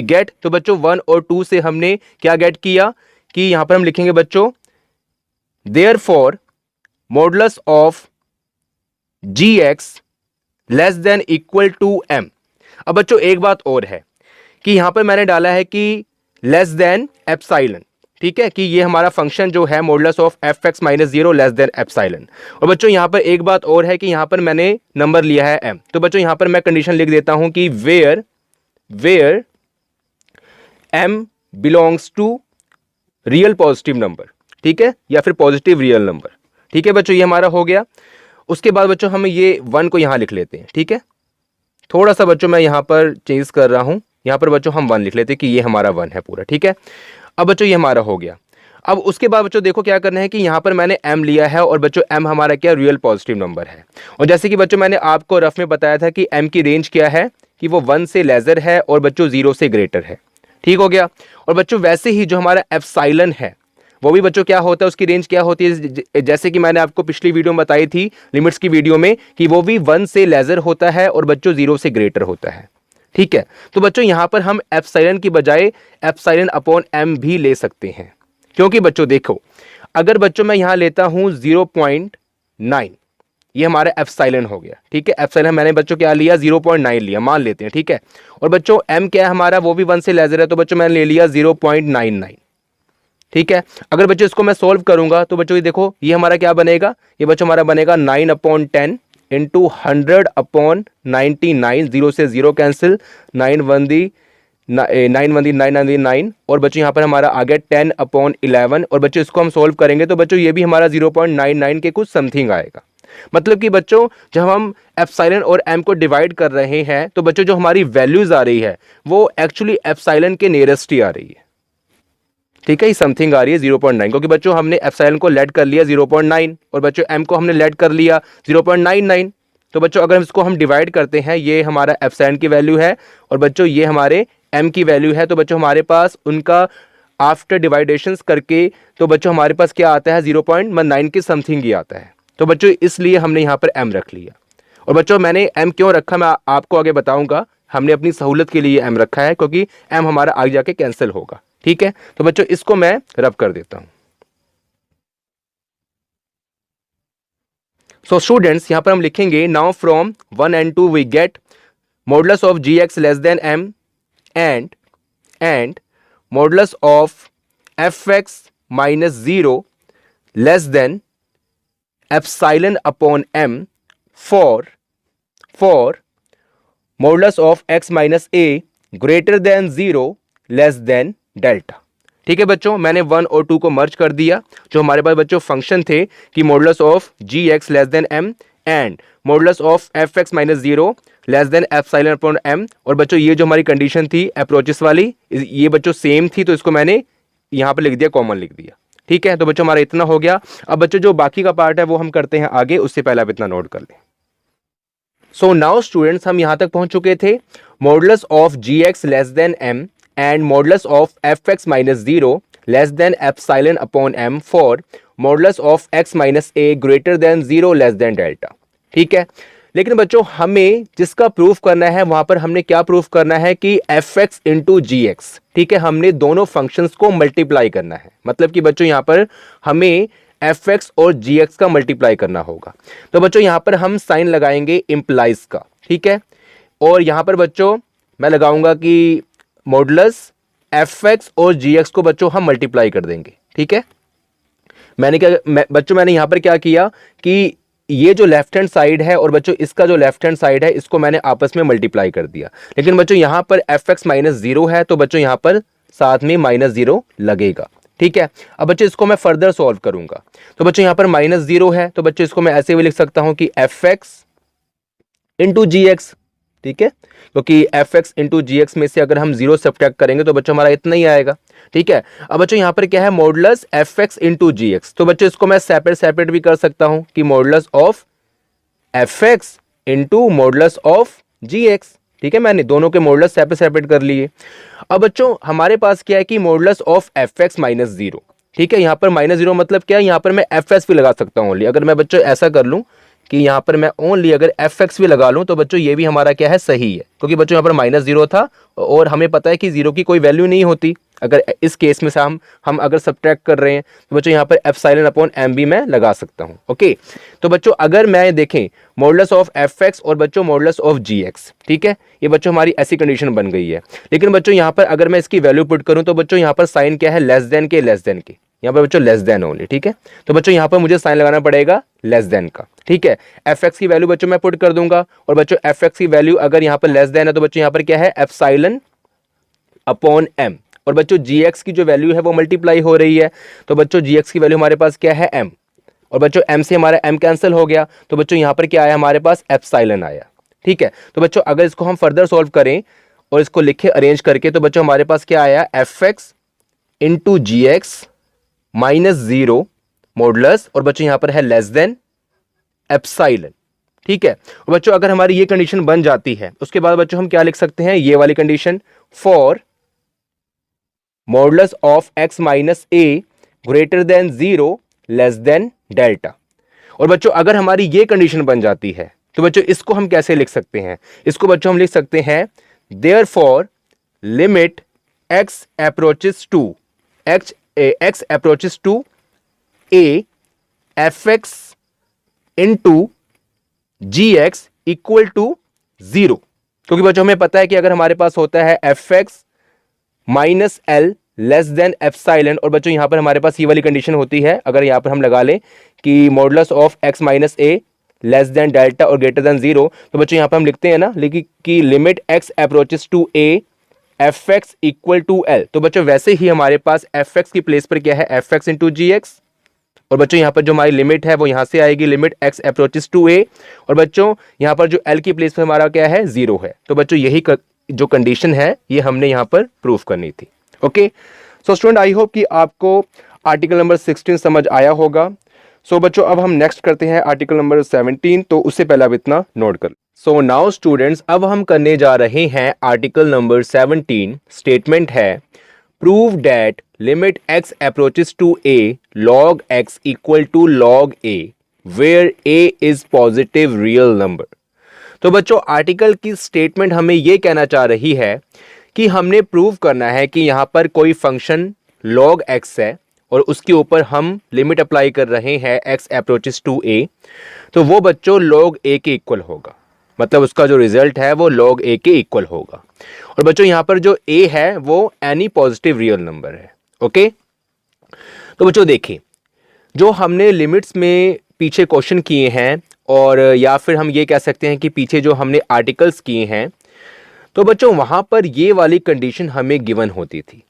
get, तो बच्चों 1 और 2 से हमने क्या गेट किया कि यहां पर हम लिखेंगे बच्चों therefore modulus of G x less than equal to m। अब बच्चों एक बात और है कि यहां पर मैंने डाला है कि लेस देन एप्सिलॉन, ठीक है, कि ये हमारा फंक्शन जो है modulus of F x minus 0 less than epsilon. और बच्चों यहां पर एक बात और है कि यहां पर मैंने नंबर लिया है m, तो बच्चों यहां पर मैं कंडीशन लिख देता हूं कि where m belongs to real positive number, ठीक है, या फिर पॉजिटिव रियल नंबर। ठीक है बच्चों, ये हमारा हो गया। उसके बाद बच्चों हम ये 1 को यहां लिख लेते हैं। ठीक है, थोड़ा सा बच्चों मैं यहां पर चेंज कर रहा हूं, यहां पर बच्चों हम 1 लिख लेते हैं कि ये हमारा 1 है पूरा। ठीक है, अब बच्चों ये हमारा हो गया। अब उसके बाद बच्चों देखो क्या करना है कि यहां पर मैंने m लिया है और बच्चों m हमारा क्या, रियल पॉजिटिव नंबर है। और जैसे कि बच्चों मैंने आपको रफ में बताया था कि m की रेंज क्या है कि वो 1 से लेजर है और बच्चों 0 से ग्रेटर है। ठीक हो गया। और बच्चों वैसे ही जो हमारा एप्सिलॉन है वो भी बच्चों क्या होता है, उसकी रेंज क्या होती है, जैसे कि मैंने आपको पिछली वीडियो में बताई थी लिमिट्स की वीडियो में, कि वो भी 1 से लेजर होता है और बच्चों 0 से ग्रेटर होता है। ठीक है, तो बच्चों यहां पर हम एप्सिलॉन की बजाय एप्सिलॉन अपॉन m भी ले सकते हैं, क्योंकि बच्चों देखो अगर बच्चों मैं यहां लेता हूं 0.9, ये हमारा एप्सिलॉन हो गया। ठीक है, एप्सिलॉन मैंने बच्चों क्या लिया, 0.9 लिया, मान लेते हैं। ठीक है, और बच्चों m क्या है हमारा, वो भी 1 से लेजर है, तो बच्चों मैंने ले लिया 0.99। ठीक है, अगर बच्चों इसको मैं सोल्व करूंगा तो बच्चों ये देखो ये हमारा क्या बनेगा, ये बच्चों हमारा बनेगा 9/10 इंटू 100/99, 0 से 0 कैंसिल, 9 1 दी 9 और बच्चों यहाँ पर हमारा आ गया 10/11। और बच्चों इसको हम सोल्व करेंगे तो बच्चों ये भी हमारा 0.99 के कुछ समथिंग आएगा। मतलब कि बच्चों जब हम एप्सिलॉन और m को डिवाइड कर रहे हैं तो बच्चों जो हमारी वैल्यूज आ रही है वो एक्चुअली एप्सिलॉन के नियरेस्ट ही आ रही है। ठीक है, ये समथिंग आ रही है 0.9, क्योंकि बच्चों हमने एप्सिलॉन को लेट कर लिया 0.9 और बच्चों एम को हमने लेट कर लिया 0.99। तो बच्चों अगर इसको हम डिवाइड करते हैं, ये हमारा एप्सिलॉन की वैल्यू है और बच्चों ये हमारे एम की वैल्यू है, तो बच्चों हमारे पास उनका आफ्टर डिवाइडेशंस करके तो बच्चों हमारे पास क्या आता है 0.9 के समथिंग ही आता है। तो बच्चों इसलिए हमने यहाँ पर एम रख लिया। और बच्चों मैंने एम क्यों रखा मैं आपको आगे बताऊंगा। हमने अपनी सहूलत के लिए एम रखा है क्योंकि एम हमारा आगे जाके कैंसिल होगा। ठीक है, तो बच्चों इसको मैं रब कर देता हूं। सो स्टूडेंट्स यहां पर हम लिखेंगे now from 1 and 2 we get modulus of G x less than M and modulus of F x minus 0 less than epsilon upon M for modulus of X minus A greater than 0 less than delta. ठीक है बच्चों, मैंने 1 और 2 को मर्ज कर दिया। जो हमारे पास बच्चों फंक्शन थे कि modulus of G x less than M and modulus of F x minus 0 less than epsilon upon M. और बच्चों ये जो हमारी कंडीशन थी अप्रोचेस वाली, ये बच्चों सेम थी, तो इसको मैंने यहाँ पर लिख दिया, कॉमन लिख दिया। ठीक है, तो बच्चों हमारा इतना हो गया। अब बच्चों जो बाकी का पार्ट है वो हम करते हैं आगे, उससे पहले आप इतना नोट कर लें। सो नाउ स्टूडेंट्स हम यहां तक पहुंच चुके थे। Modulus of G x less than M and modulus of F x minus 0 less than epsilon upon M for modulus of X minus A greater than 0 less than delta. ठीक है, लेकिन बच्चों हमें जिसका प्रूफ करना है वहां पर हमने क्या प्रूफ करना है कि F x into g X. ठीक है, हमने दोनों फंक्शंस को मल्टीप्लाई करना है। मतलब कि बच्चों यहां पर हमें एफ एक्स और जी एक्स का मल्टीप्लाई करना होगा। तो बच्चों यहां पर हम साइन लगाएंगे इम्प्लाइज का। ठीक है, और यहां पर बच्चों मैं लगाऊंगा कि मॉडुलस एफ एक्स और जी एक्स को बच्चों हम मल्टीप्लाई कर देंगे। ठीक है, मैंने यहां पर क्या किया कि ये जो लेफ्ट हैंड साइड है और बच्चों इसका जो लेफ्ट हैंड साइड है इसको मैंने आपस में मल्टीप्लाई कर दिया। लेकिन बच्चों यहां पर एफ एक्स माइनस 0 है, तो बच्चों यहां पर साथ में माइनस 0 लगेगा। ठीक है, अब बच्चों इसको मैं फर्दर सॉल्व करूंगा। तो बच्चों यहां पर माइनस 0 है, तो बच्चों इसको मैं ऐसे भी लिख सकता हूं कि F x into g X. ठीक है, क्योंकि F x into g x में से अगर हम 0 सब्ट्रैक्ट करेंगे तो बच्चों हमारा इतना ही आएगा। ठीक है, अब बच्चों यहां पर क्या है modulus f x into g x. तो बच्चों इसको मैं सेपरेट भी कर सकता हूं कि modulus of F x into modulus of G X. ठीक है, मैंने दोनों के मॉडुलस सेपरेट कर लिए। अब बच्चों हमारे पास क्या है कि modulus of F x minus 0। ठीक है, यहां पर माइनस 0 मतलब क्या है, यहां पर मैं एफ एस भी लगा सकता हूं ओनली। अगर मैं बच्चों ऐसा कर लूं कि यहां पर मैं ओनली अगर एफ एक्स भी लगा लूं तो बच्चों ये भी हमारा क्या है सही है, क्योंकि बच्चों यहां पर माइनस 0 था और हमें पता है कि 0 की कोई वैल्यू नहीं होती। अगर इस केस में से हम अगर सब्ट्रैक्ट कर रहे हैं तो बच्चों यहाँ पर एप्सिलॉन अपॉन एम भी मैं लगा सकता हूँ। ओके, तो बच्चों अगर मैं देखें मॉडुलस ऑफ एफ एक्स और बच्चों मॉडुलस ऑफ जी एक्स। ठीक है, ये बच्चों हमारी ऐसी कंडीशन बन गई है। लेकिन बच्चों यहाँ पर अगर मैं इसकी वैल्यू पुट करूँ तो बच्चों यहाँ पर साइन क्या है लेस देन के, यहाँ पर बच्चों लेस देन ओनली। ठीक है, तो बच्चों यहाँ पर मुझे साइन लगाना पड़ेगा लेस देन का। ठीक है, एफ एक्स की वैल्यू बच्चों मैं पुट कर दूंगा और बच्चों एफ एक्स की वैल्यू अगर यहाँ पर लेस देन है तो बच्चों यहाँ पर क्या है एप्सिलॉन अपॉन एम। और बच्चों जी एक्स की जो वैल्यू है वो मल्टीप्लाई हो रही है, तो बच्चों जी एक्स की वैल्यू हमारे पास क्या है एम। और बच्चों एम से हमारा एम कैंसिल हो गया, तो बच्चों यहाँ पर क्या आया हमारे पास एप्सिलॉन आया। ठीक है, तो बच्चों अगर इसको हम फर्दर सॉल्व करें और इसको लिखे अरेंज करके तो बच्चों हमारे पास क्या आया F x into g x minus 0 modulus और बच्चों यहाँ पर है लेस देन एप्सिलॉन। ठीक है, और बच्चों अगर हमारी ये कंडीशन बन जाती है उसके बाद बच्चों हम क्या लिख सकते हैं, ये वाली condition for modulus of X minus A greater than 0 less than delta. और बच्चों अगर हमारी ये कंडीशन बन जाती है तो बच्चों इसको हम कैसे लिख सकते हैं, इसको बच्चों हम लिख सकते हैं therefore limit x approaches to A F x into g x equal to 0। क्योंकि बच्चों हमें पता है कि अगर हमारे पास होता है f x minus L less than epsilon और बच्चों यहां पर हमारे पास ये वाली कंडीशन होती है, अगर यहां पर हम लगा लें कि modulus of X minus a less than delta और ग्रेटर देन 0, तो बच्चों यहां पर हम लिखते हैं ना लेकिन कि limit x approaches to A F x equal to l. तो बच्चों वैसे ही हमारे पास एफ एक्स की प्लेस पर क्या है f x into g x, और बच्चों यहाँ पर जो हमारी लिमिट है वो यहाँ से आएगी लिमिट एक्स अप्रोचेस टू ए, और बच्चों यहाँ पर जो एल की प्लेस पर हमारा क्या है 0 है। तो बच्चों यही जो कंडीशन है ये हमने यहाँ पर प्रूफ करनी थी। Okay, so student I hope कि आपको आर्टिकल नंबर 16 समझ आया होगा। सो बच्चों अब हम नेक्स्ट करते हैं आर्टिकल नंबर 17, तो उससे पहले आप इतना नोट कर। सो नाउ स्टूडेंट्स अब हम करने जा रहे हैं आर्टिकल नंबर 17। स्टेटमेंट है prove that limit x approaches to a log x equal to log a where a is positive real number. तो बच्चों आर्टिकल की स्टेटमेंट हमें यह कहना चाह रही है कि हमने प्रूव करना है कि यहां पर कोई फंक्शन log x है और उसके ऊपर हम लिमिट अप्लाई कर रहे हैं x अप्रोचेस टू a, तो वो बच्चों log a के इक्वल होगा। मतलब उसका जो रिजल्ट है वो log a के इक्वल होगा। और बच्चों यहां पर जो a है वो एनी पॉजिटिव रियल नंबर है। ओके, तो बच्चों देखिए जो हमने लिमिट्स में पीछे क्वेश्चन किए हैं और या फिर हम ये कह सकते हैं कि पीछे जो हमने आर्टिकल्स किए हैं, तो बच्चों वहां पर ये वाली कंडीशन हमें गिवन होती थी।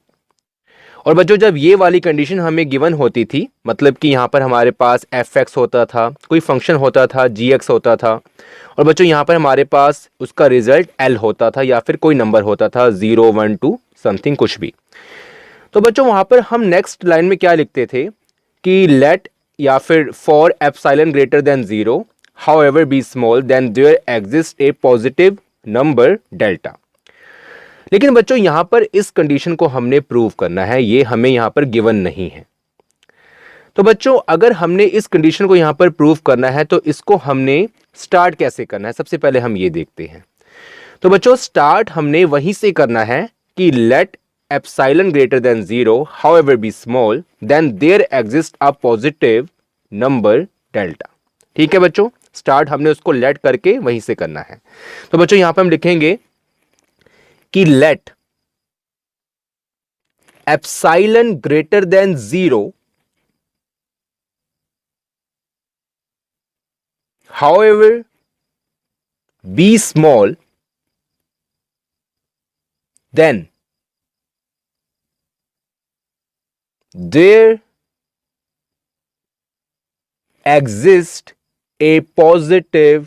और बच्चों जब ये वाली कंडीशन हमें गिवन होती थी मतलब कि यहाँ पर हमारे पास fx होता था, कोई फंक्शन होता था, gx होता था, और बच्चों यहाँ पर हमारे पास उसका रिजल्ट l होता था या फिर कोई नंबर होता था 0 1 2 समथिंग कुछ भी। तो बच्चों वहाँ पर हम नेक्स्ट लाइन में क्या लिखते थे कि लेट या फिर for epsilon greater than 0 however be small than there exist a positive number delta. लेकिन बच्चों यहां पर इस कंडीशन को हमने प्रूव करना है, ये हमें यहां पर गिवन नहीं है। तो बच्चों अगर हमने इस कंडीशन को यहां पर प्रूव करना है तो इसको हमने स्टार्ट कैसे करना है, सबसे पहले हम ये देखते हैं। तो बच्चों स्टार्ट हमने वहीं से करना है कि let epsilon greater than 0 however be small than there exist a positive number delta. ठीक है बच्चों, स्टार्ट हमने उसको लेट करके वहीं से करना है। तो बच्चों यहां पर हम लिखेंगे कि let epsilon greater than 0 however be small then there exists a positive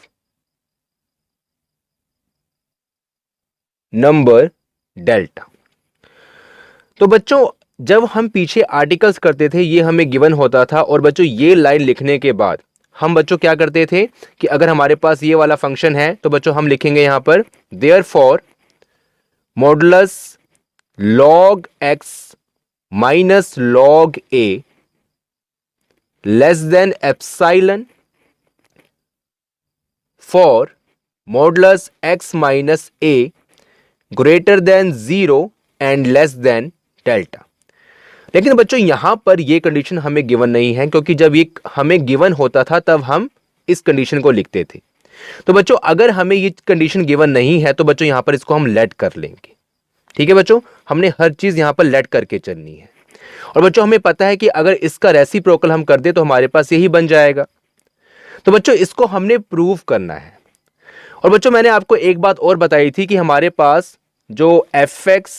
number delta. तो बच्चों जब हम पीछे आर्टिकल्स करते थे ये हमें गिवन होता था और बच्चों ये लाइन लिखने के बाद हम बच्चों क्या करते थे कि अगर हमारे पास ये वाला फंक्शन है तो बच्चों हम लिखेंगे यहां पर therefore modulus log x minus log a less than epsilon for modulus x minus a greater than 0 and less than delta. लेकिन बच्चों यहां पर यह कंडीशन हमें गिवन नहीं है क्योंकि जब ये हमें गिवन होता था तब हम इस कंडीशन को लिखते थे। तो बच्चों अगर हमें ये कंडीशन गिवन नहीं है तो बच्चों यहां पर इसको हम लेट कर लेंगे। ठीक है बच्चों, हमने हर चीज यहां पर लेट करके चलनी है। और बच्चों हमें पता है कि अगर इसका रेसिप्रोकल हम कर दे तो हमारे पास यही बन जाएगा। तो बच्चों इसको हमने प्रूव करना है। और बच्चों मैंने आपको एक बात और बताई थी कि हमारे पास जो fx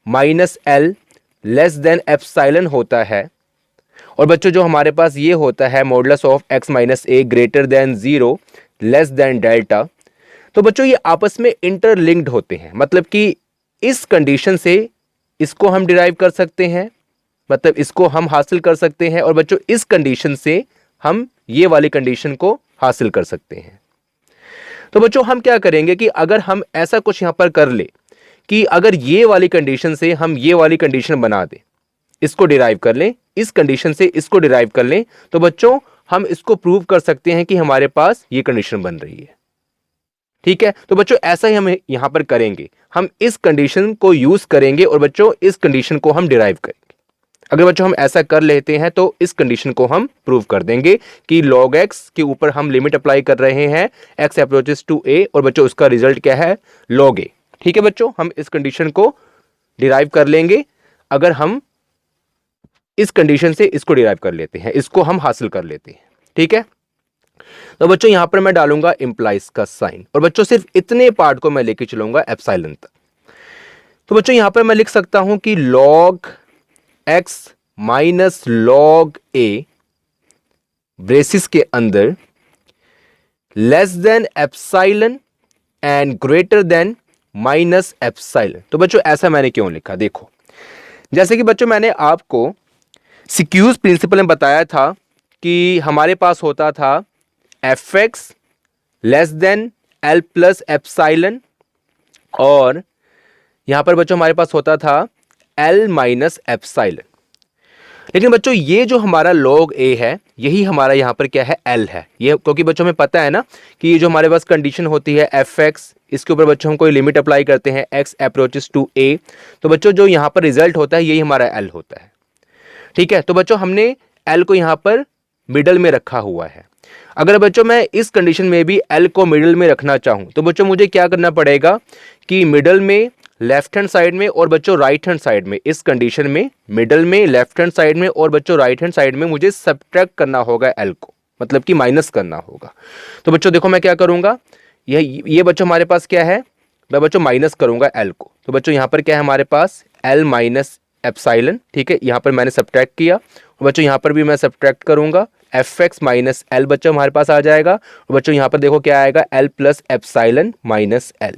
minus L less than epsilon होता है और बच्चों जो हमारे पास ये होता है modulus of x minus A greater than 0 less than delta, तो बच्चों ये आपस में इंटरलिंक्ड होते हैं। मतलब कि इस कंडीशन से इसको हम डिराइव कर सकते हैं, मतलब इसको हम हासिल कर सकते हैं, और बच्चों इस कंडीशन से हम ये वाली कंडीशन को हासिल कर सकते हैं। तो बच्चों हम क्या करेंगे कि अगर हम ऐसा कुछ यहां पर कर ले कि अगर ये वाली कंडीशन से हम ये वाली कंडीशन बना दें, इसको डिराइव कर लें, इस कंडीशन से इसको डिराइव कर लें, तो बच्चों हम इसको प्रूव कर सकते हैं कि हमारे पास ये कंडीशन बन रही है। ठीक है, तो बच्चों ऐसा ही हम यहां पर करेंगे, हम इस कंडीशन को यूज करेंगे और बच्चों इस कंडीशन को हम डिराइव करेंगे। अगर बच्चों हम ऐसा कर लेते हैं तो इस कंडीशन को हम प्रूव कर देंगे कि log x के ऊपर हम लिमिट अप्लाई कर रहे हैं x अप्रोचेस टू a और बच्चों उसका रिजल्ट क्या है log a। ठीक है बच्चों, हम इस कंडीशन को डिराइव कर लेंगे अगर हम इस कंडीशन से इसको डिराइव कर लेते हैं, इसको हम हासिल कर लेते हैं। ठीक है, तो बच्चों यहां पर मैं डालूंगा इंप्लाइज का साइन और बच्चों सिर्फ इतने पार्ट को मैं लेके चलूंगा एप्सिलॉन तक। तो बच्चों यहां पर मैं लिख सकता हूं कि log x minus log a braces के अंदर less than epsilon and greater than minus epsilon. तो बच्चों ऐसा मैंने क्यों लिखा, देखो जैसे कि बच्चों मैंने आपको सिक्यूज प्रिंसिपल में बताया था कि हमारे पास होता था fx less than l plus epsilon, और यहां पर बच्चों हमारे पास होता था l माइनस एप्साइलन। लेकिन बच्चों ये जो हमारा log a है यही हमारा यहां पर क्या है, l है। ये क्योंकि बच्चों हमें पता है ना कि ये जो हमारे पास कंडीशन होती है fx, इसके ऊपर बच्चों हम कोई लिमिट अप्लाई करते हैं x अप्रोचेस टू a, तो बच्चों जो यहां पर रिजल्ट होता है यही हमारा l होता है। ठीक है, तो बच्चों हमने l को यहां पर मिडल में रखा हुआ है। अगर बच्चों मैं इस कंडीशन में भी l को मिडल में रखना चाहूं तो बच्चों मुझे क्या करना पड़ेगा कि मिडल में लेफ्ट हैंड साइड में और बच्चों राइट हैंड साइड में, इस कंडीशन में मिडल में लेफ्ट हैंड साइड में और बच्चों राइट हैंड साइड में मुझे सब्ट्रैक्ट करना होगा l को, मतलब कि माइनस करना होगा। तो बच्चों देखो मैं क्या करूंगा, ये बच्चों हमारे पास क्या है, मैं बच्चों माइनस करूंगा l को। तो बच्चों यहां पर क्या है हमारे पास l माइनस एप्साइलन। ठीक है, यहां पर मैंने सब्ट्रैक्ट किया, और बच्चों यहां पर भी मैं सब्ट्रैक्ट करूंगा, fx माइनस l बच्चों हमारे पास आ जाएगा। और बच्चों यहां पर देखो क्या आएगा, l plus epsilon minus l।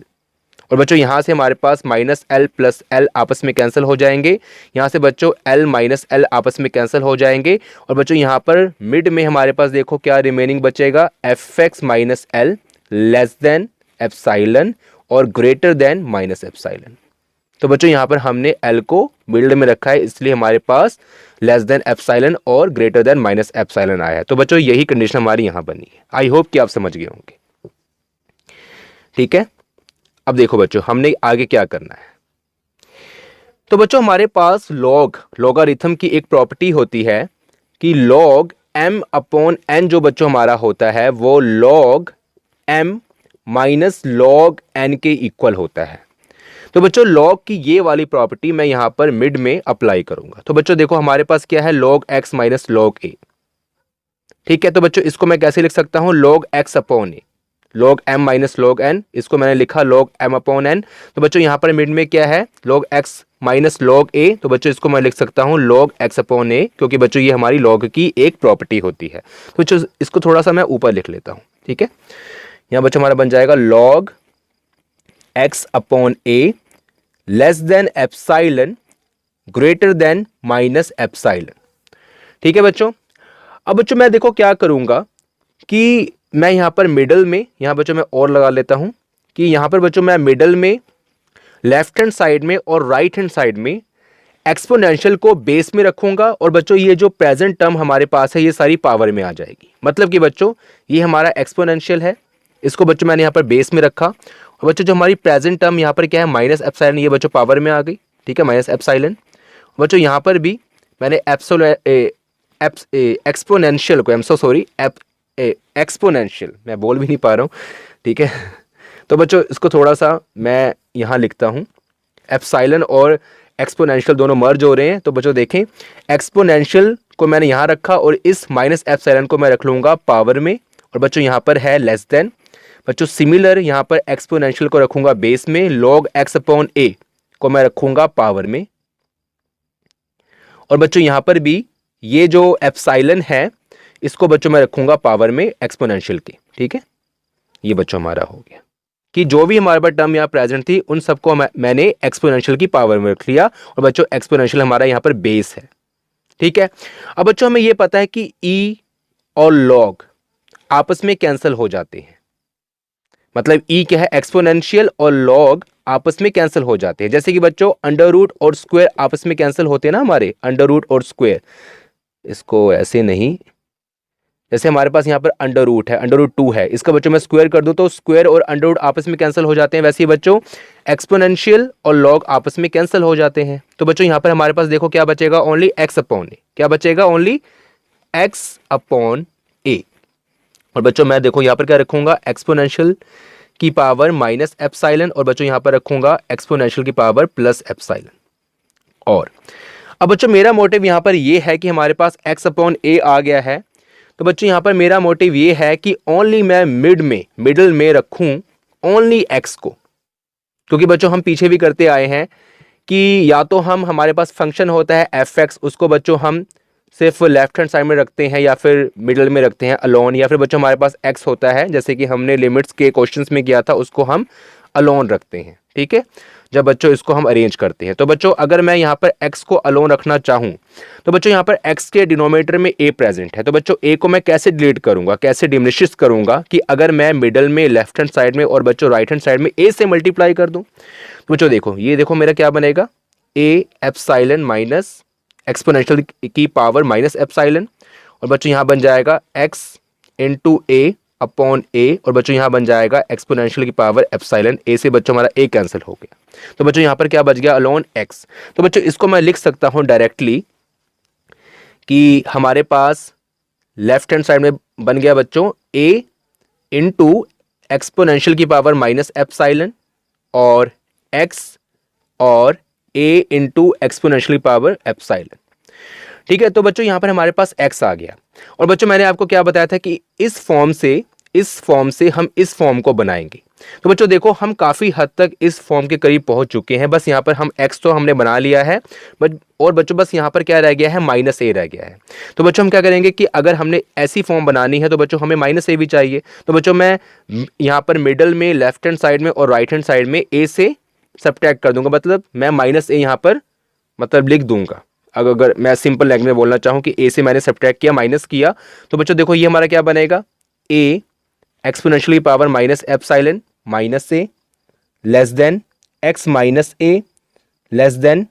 और बच्चों यहां से हमारे पास माइनस l प्लस l आपस में कैंसिल हो जाएंगे, यहां से बच्चों l माइनस l आपस में कैंसिल हो जाएंगे। और बच्चों यहां पर मिड में हमारे पास देखो क्या रिमेनिंग बचेगा, fx minus l less than epsilon और ग्रेटर देन माइनस एप्साइलन। तो बच्चों यहां पर हमने l को मिडल में रखा है, इसलिए हमारे पास लेस देन एप्साइलन और ग्रेटर देन माइनस एप्साइलन आया है। तो बच्चों यही कंडीशन हमारी यहां बनी है। आई होप कि आप समझ गए होंगे। ठीक है, अब देखो बच्चों हमने आगे क्या करना है। तो बच्चों हमारे पास लॉगरिथम की एक प्रॉपर्टी होती है कि log m अपॉन n जो बच्चों हमारा होता है वो log m minus log n के इक्वल होता है। तो बच्चों log की ये वाली प्रॉपर्टी मैं यहां पर मिड में अप्लाई करूंगा। तो बच्चों देखो हमारे पास क्या है, log x minus log a। ठीक है, तो बच्चों इसको मैं कैसे लिख सकता हूं, log x upon a, log m minus log n, इसको मैंने लिखा log m अपॉन n। तो बच्चों यहां पर मिड में क्या है, log x minus log a, तो बच्चों इसको मैं लिख सकता हूं log x अपॉन a, क्योंकि बच्चों ये हमारी log की एक प्रॉपर्टी होती है। तो बच्चों इसको थोड़ा सा मैं ऊपर लिख लेता हूं। ठीक है, यहां बच्चों हमारा बन जाएगा log x upon a less than epsilon greater then minus epsilon. ठीक है बच्चों, अब बच्चों मैं देखो क्या करूंगा कि मैं यहां पर मिडल में, यहां बच्चों मैं और लगा लेता हूं कि यहां पर बच्चों मैं मिडल में लेफ्ट हैंड साइड में और राइट हैंड साइड में एक्सपोनेंशियल को बेस में रखूंगा, और बच्चों ये जो प्रेजेंट टर्म हमारे पास है ये सारी पावर में आ जाएगी। मतलब कि बच्चों ये हमारा एक्सपोनेंशियल है, इसको बच्चों मैंने यहाँ पर बेस में रखा, और बच्चों जो हमारी प्रेजेंट टर्म यहाँ पर क्या है माइनस एप्साइलन, ये बच्चों पावर में आ गई। ठीक है, माइनस एप्साइलन। बच्चों यहाँ पर भी मैंने एक्सपोनेंशियल को एक्सपोनेंशियल मैं बोल भी नहीं पा रहा हूँ। ठीक है, तो बच्चों इसको थोड़ा सा मैं यहाँ लिखता हूँ, एप्साइलन और एक्सपोनेंशियल दोनों मर्ज हो रहे हैं। तो बच्चों देखें एक्सपोनेंशियल को मैंने यहाँ रखा और इस माइनस एप्साइलन को मैं रख लूँगा पावर में, और बच्चों यहाँ पर है लेस देन। बच्चों सिमिलर यहाँ पर एक्सपोनेंशियल को रखूंगा बेस में, log x अपॉन a को मैं रखूंगा पावर में, और बच्चों यहाँ पर भी ये जो एप्साइलन है इसको बच्चों मैं रखूंगा पावर में एक्सपोनेंशियल के। ठीक है, ये बच्चों हमारा हो गया कि जो भी हमारे पास टर्म यहाँ प्रेजेंट थी उन सबको मैंने एक्सपोनेंशियल की पावर में रख लिया, और बच्चों एक्सपोनेंशियल हमारा यहाँ पर बेस है। ठीक है, अब बच्चों हमें ये पता है कि e और log आपस में कैंसिल हो जाते हैं, मतलब e क्या है एक्सपोनेंशियल और log आपस में कैंसिल हो जाते हैं। जैसे कि बच्चों अंडर रूट और स्क्वायर आपस में कैंसिल होते हैं ना हमारे, अंडर रूट और स्क्वायर, इसको ऐसे नहीं, जैसे हमारे पास यहाँ पर अंडर रूट है, अंडर रूट 2 है, इसका बच्चों मैं स्क्वायर कर दूं तो स्क्वायर और अंडर रूट आपस में कैंसिल हो जाते हैं। वैसे ही बच्चों एक्सपोनेंशियल और log आपस में कैंसिल हो जाते हैं। तो बच्चों यहाँ पर हमारे पास देखो क्या बचेगा, ओनली x अपॉन ए, क्या बचेगा, ओनली x अपॉन ए। और बच्चों मैं देखो यहाँ पर क्या रखूंगा, एक्सपोनेंशियल की पावर माइनस एप्साइलन, और बच्चों यहाँ पर रखूंगा एक्सपोनेंशियल की पावर प्लस एप्साइलन। और अब बच्चों मेरा मोटिव यहाँ पर ये है कि हमारे पास x अपॉन ए आ गया है, तो बच्चों यहाँ पर मेरा मोटिव ये है कि ओनली मैं मिडल में रखूं ओनली x को, क्योंकि बच्चों हम पीछे भी करते आए हैं कि या तो हमारे पास फंक्शन होता है fx, उसको बच्चों हम सिर्फ लेफ्ट हैंड साइड में रखते हैं या फिर मिडल में रखते हैं अलोन, या फिर बच्चों हमारे पास x होता है जैसे कि हमने लिमिट्स के क्वेश्चंस में किया था, उसको हम अलोन रखते हैं। ठीक है, जब बच्चों इसको हम अरेंज करते हैं। तो बच्चों अगर मैं यहाँ पर x को अलोन रखना चाहूँ तो बच्चों यहाँ पर x के डिनोमिनेटर में a प्रेजेंट है, तो बच्चों a को मैं कैसे डिलीट करूंगा, कैसे डिमिनिश करूंगा कि अगर मैं मिडल में लेफ्ट हैंड साइड में और बच्चों राइट हैंड साइड में a से मल्टीप्लाई कर दूं। तो बच्चों देखो ये देखो मेरा क्या बनेगा, a एप्सिलॉन माइनस एक्सपोनेंशियल की पावर माइनस एप्सिलॉन, और बच्चों यहाँ बन जाएगा x into a upon a, और बच्चों यहाँ बन जाएगा एक्सपोनेंशियल की पावर एप्सिलॉन a से बच्चों हमारा a कैंसिल हो गया। तो बच्चों यहाँ पर क्या बच गया, अलोन x। तो बच्चों इसको मैं लिख सकता हूँ डायरेक्टली कि हमारे पास लेफ्ट हैंड साइड में बन गया बच्चों a इंटू एक्सपोनेंशियल की पावर माइनस एप्सिलॉन और x और a into exponential power epsilon. ठीक है, तो बच्चों यहाँ पर हमारे पास x आ गया। और बच्चों मैंने आपको क्या बताया था कि इस फॉर्म से हम इस फॉर्म को बनाएंगे। तो बच्चों देखो हम काफ़ी हद तक इस फॉर्म के करीब पहुंच चुके हैं, बस यहाँ पर हम x तो हमने बना लिया है और बच्चों बस यहाँ पर क्या रह गया है, माइनस a रह गया है। तो बच्चों हम क्या करेंगे कि अगर हमने ऐसी फॉर्म बनानी है तो बच्चों हमें माइनस a भी चाहिए। तो बच्चों मैं यहाँ पर मिडल में लेफ्ट हैंड साइड में और राइट हैंड साइड में a से सब्ट्रैक्ट कर दूंगा, मतलब मैं माइनस a यहाँ पर मतलब लिख दूंगा। अगर मैं सिंपल लैंग्वेज में बोलना चाहूँ कि a से मैंने सब्ट्रैक्ट किया, माइनस किया, तो बच्चों देखो ये हमारा क्या बनेगा, a exponential power minus epsilon minus a less then x minus a less then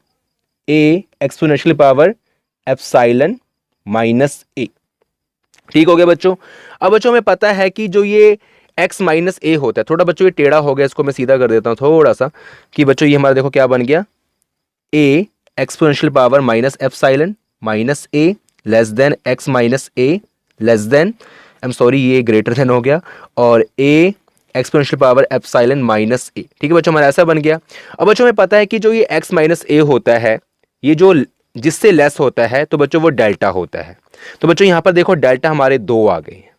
a exponential power epsilon minus a। ठीक हो गया बच्चों। अब बच्चों हमें पता है कि जो ये x माइनस a होता है, थोड़ा बच्चों ये टेढ़ा हो गया, इसको मैं सीधा कर देता हूँ थोड़ा सा, कि बच्चों ये हमारा देखो क्या बन गया, a exponential power minus epsilon minus a less then x minus a less then ये ग्रेटर देन हो गया, और a exponential power epsilon minus a। ठीक है बच्चों हमारा ऐसा बन गया। अब बच्चों हमें पता है कि जो ये x माइनस a होता है, ये जो जिससे लेस होता है तो बच्चों वो डेल्टा होता है। तो बच्चों यहाँ पर देखो डेल्टा हमारे 2 आ गए हैं।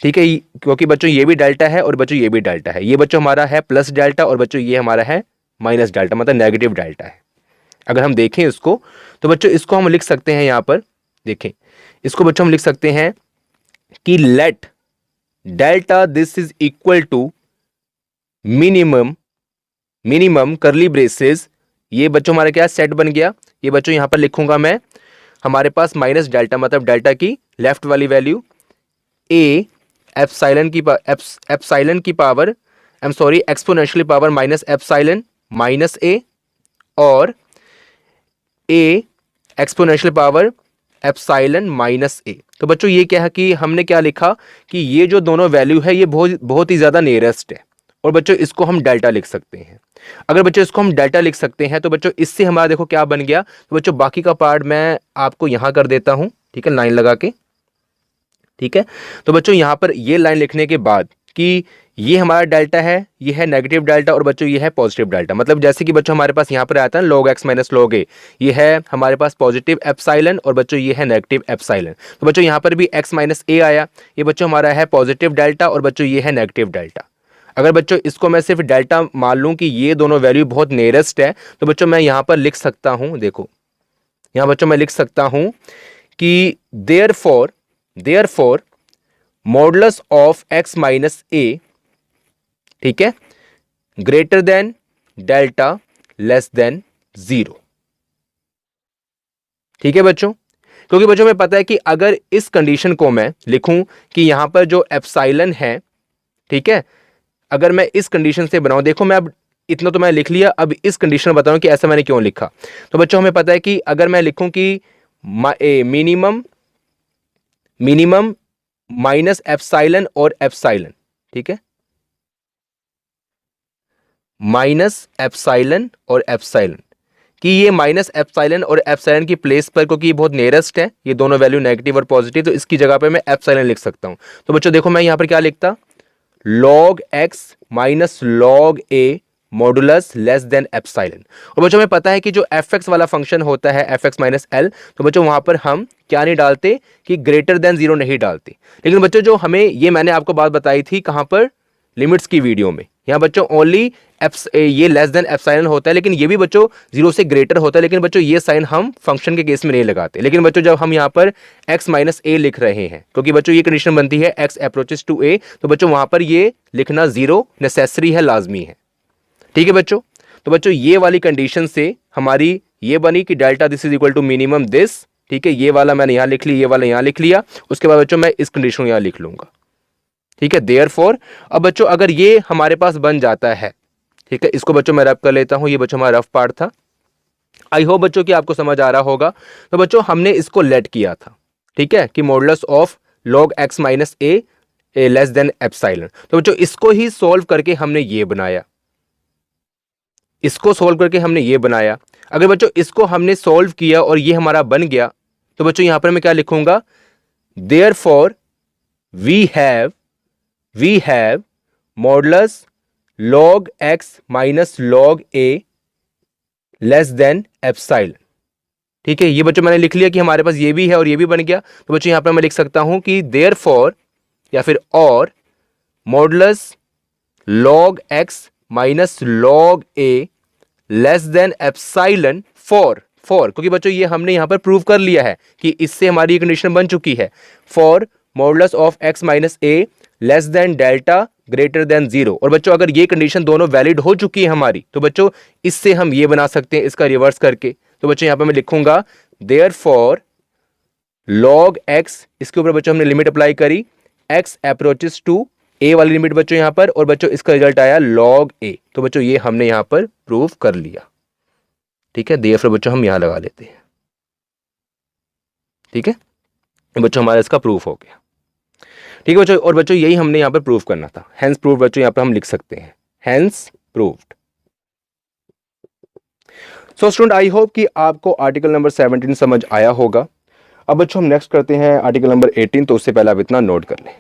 ठीक है, क्योंकि बच्चों ये भी डेल्टा है और बच्चों ये भी डेल्टा है, ये बच्चों हमारा है प्लस डेल्टा और बच्चों ये हमारा है माइनस डेल्टा, मतलब नेगेटिव डेल्टा है। अगर हम देखें इसको तो बच्चों इसको हम लिख सकते हैं, यहाँ पर देखें इसको बच्चों हम लिख सकते हैं कि let delta this is equal to minimum curly braces, ये बच्चों हमारा क्या सेट बन गया। ये बच्चों यहाँ पर लिखूंगा मैं, हमारे पास माइनस डेल्टा मतलब डेल्टा की लेफ्ट वाली वैल्यू a एप्सिलॉन की power exponential power minus epsilon minus a और a exponential power epsilon minus a। तो बच्चों ये क्या है कि हमने क्या लिखा कि ये जो दोनों वैल्यू है ये बहुत ही ज़्यादा नियरेस्ट है, और बच्चों इसको हम डेल्टा लिख सकते हैं। अगर बच्चों इसको हम डेल्टा लिख सकते हैं तो बच्चों इससे हमारा देखो क्या बन गया। तो बच्चों बाकी का पार्ट मैं आपको यहाँ कर देता हूँ, ठीक है, लाइन लगा के। ठीक है, तो बच्चों यहाँ पर ये लाइन लिखने के बाद कि ये हमारा डेल्टा है, ये है नेगेटिव डेल्टा और बच्चों ये है पॉजिटिव डेल्टा, मतलब जैसे कि बच्चों हमारे पास यहाँ पर आता है log x minus log a, ये है हमारे पास पॉजिटिव एप्सिलॉन और बच्चों ये है नेगेटिव एप्सिलॉन। तो बच्चों यहाँ पर भी x माइनस a आया, ये बच्चों हमारा है पॉजिटिव डेल्टा और बच्चों ये है नेगेटिव डेल्टा। अगर बच्चों इसको मैं सिर्फ डेल्टा मान लूँ कि ये दोनों वैल्यू बहुत नियरेस्ट है, तो बच्चों मैं यहाँ पर लिख सकता हूँ, देखो यहाँ बच्चों मैं लिख सकता हूँ कि therefore modulus of x minus a, ठीक है, greater than delta less than 0। ठीक है बच्चों, क्योंकि बच्चों में पता है कि अगर इस कंडीशन को मैं लिखूं कि यहां पर जो एप्सिलॉन है, ठीक है, अगर मैं इस कंडीशन से बनाऊं, देखो मैं अब इतना तो मैं लिख लिया, अब इस कंडीशन में बताऊं कि ऐसा मैंने क्यों लिखा। तो बच्चों हमें पता है कि अगर मैं लिखूं कि मिनिमम माइनस एप्सिलॉन और एप्सिलॉन, ठीक है, माइनस एप्सिलॉन और एप्सिलॉन, कि ये माइनस एप्सिलॉन और एप्सिलॉन की प्लेस पर, क्योंकि ये बहुत नियरेस्ट है, ये दोनों वैल्यू नेगेटिव और पॉजिटिव, तो इसकी जगह पे मैं एप्सिलॉन लिख सकता हूं। तो बच्चों देखो मैं यहां पर क्या लिखता, log x minus log a modulus less than epsilon. और बच्चों हमें पता है कि जो fx वाला फंक्शन होता है fx माइनस l, तो बच्चों वहां पर हम क्या नहीं डालते कि ग्रेटर देन 0 नहीं डालते। लेकिन बच्चों जो हमें ये मैंने आपको बात बताई थी कहां पर, लिमिट्स की वीडियो में, यहाँ बच्चों ओनली ये लेस देन एप्सिलॉन होता है, लेकिन ये भी बच्चों 0 से ग्रेटर होता है, लेकिन बच्चों ये साइन हम फंक्शन के केस में नहीं लगाते। लेकिन बच्चों जब हम यहाँ पर x माइनस a लिख रहे हैं, क्योंकि बच्चों ये कंडीशन बनती है x अप्रोचेस टू a, तो बच्चों वहां पर ये लिखना 0 नेसेसरी है, लाजमी है। ठीक है बच्चों, तो बच्चों ये वाली कंडीशन से हमारी ये बनी कि delta this is equal to minimum this, ठीक है, ये वाला मैंने यहां लिख लिया, ये वाला यहां लिख लिया, उसके बाद बच्चों मैं इस कंडीशन को यहां लिख लूंगा, ठीक है। देयरफॉर अब बच्चों अगर ये हमारे पास बन जाता है, ठीक है, इसको बच्चों मैं रफ कर लेता हूं, ये बच्चों हमारा रफ पार्ट था। आई होप बच्चों कि आपको समझ आ रहा होगा। तो बच्चों हमने इसको लेट किया था, ठीक है, कि modulus of log x minus a less than epsilon. तो बच्चों इसको ही सॉल्व करके हमने ये बनाया, इसको सॉल्व करके हमने ये बनाया। अगर बच्चों इसको हमने सॉल्व किया और ये हमारा बन गया, तो बच्चों यहां पर मैं क्या लिखूंगा, therefore we have modulus log x minus log a less than epsilon, ठीक है। ये बच्चों मैंने लिख लिया कि हमारे पास ये भी है और ये भी बन गया। तो बच्चों यहां पर मैं लिख सकता हूं कि देयरफॉर या फिर और modulus log x minus log a less than epsilon for क्योंकि बच्चों ये हमने यहां पर प्रूव कर लिया है कि इससे हमारी ये कंडीशन बन चुकी है, for modulus of x minus a less than delta greater than 0। और बच्चों अगर ये कंडीशन दोनों वैलिड हो चुकी है हमारी, तो बच्चों इससे हम ये बना सकते हैं इसका रिवर्स करके। तो बच्चों यहां पर मैं लिखूंगा देयरफॉर log x, इसके ऊपर बच्चों हमने लिमिट अप्लाई करी, x अप्रोचेस टू a वाली लिमिट बच्चों यहां पर, और बच्चों इसका रिजल्ट आया log a। तो बच्चों ये हमने यहां पर प्रूव कर लिया, ठीक है। देयरफॉर बच्चों हम यहां लगा लेते हैं, ठीक है, बच्चों हमारा इसका प्रूफ हो गया, ठीक है बच्चों। और बच्चों यही हमने यहां पर प्रूफ करना था, हेंस प्रूफ बच्चों यहां पर हम लिख सकते हैं, hence proved. So student I hope कि आपको आर्टिकल नंबर 17 समझ आया होगा। अब बच्चों हम नेक्स्ट करते हैं आर्टिकल नंबर 18, तो उससे पहले आप इतना नोट कर लें।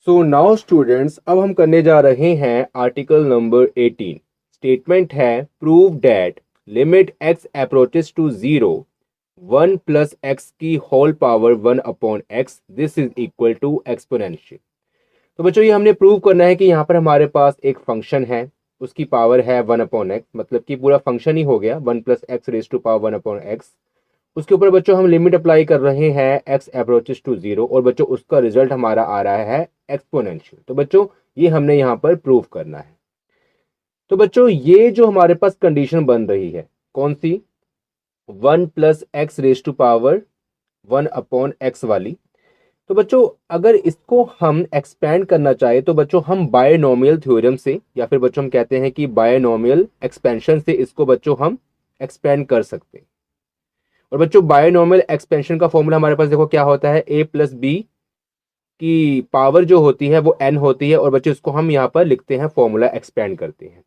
सो नाउ स्टूडेंट्स अब हम करने जा रहे हैं आर्टिकल नंबर 18। स्टेटमेंट है prove that limit x approaches to 0 1 plus x की whole power 1 upon x this is equal to exponential. तो बच्चों ये हमने प्रूव करना है कि यहाँ पर हमारे पास एक फंक्शन है, उसकी पावर है 1 अपॉन एक्स, मतलब कि पूरा फंक्शन ही हो गया 1 plus x raise to power 1 upon x. उसके ऊपर बच्चों हम लिमिट अप्लाई कर रहे हैं x अप्रोचेस टू 0, और बच्चों उसका रिजल्ट हमारा आ रहा है एक्सपोनेंशियल। तो बच्चों ये हमने यहाँ पर प्रूव करना है। तो बच्चों ये जो हमारे पास कंडीशन बन रही है कौन सी, 1 plus x raise to power 1 upon x वाली, तो बच्चों अगर इसको हम एक्सपेंड करना चाहे तो बच्चों हम बायनोमियल थ्योरम से, या फिर बच्चों हम कहते हैं कि बायनोमियल एक्सपेंशन से इसको बच्चों हम एक्सपेंड कर सकते हैं। और बच्चों बायनोमियल एक्सपेंशन का फॉर्मूला हमारे पास देखो क्या होता है, a प्लस बी की पावर जो होती है वो n होती है, और बच्चों इसको हम यहाँ पर लिखते हैं, फॉर्मूला एक्सपेंड करते हैं।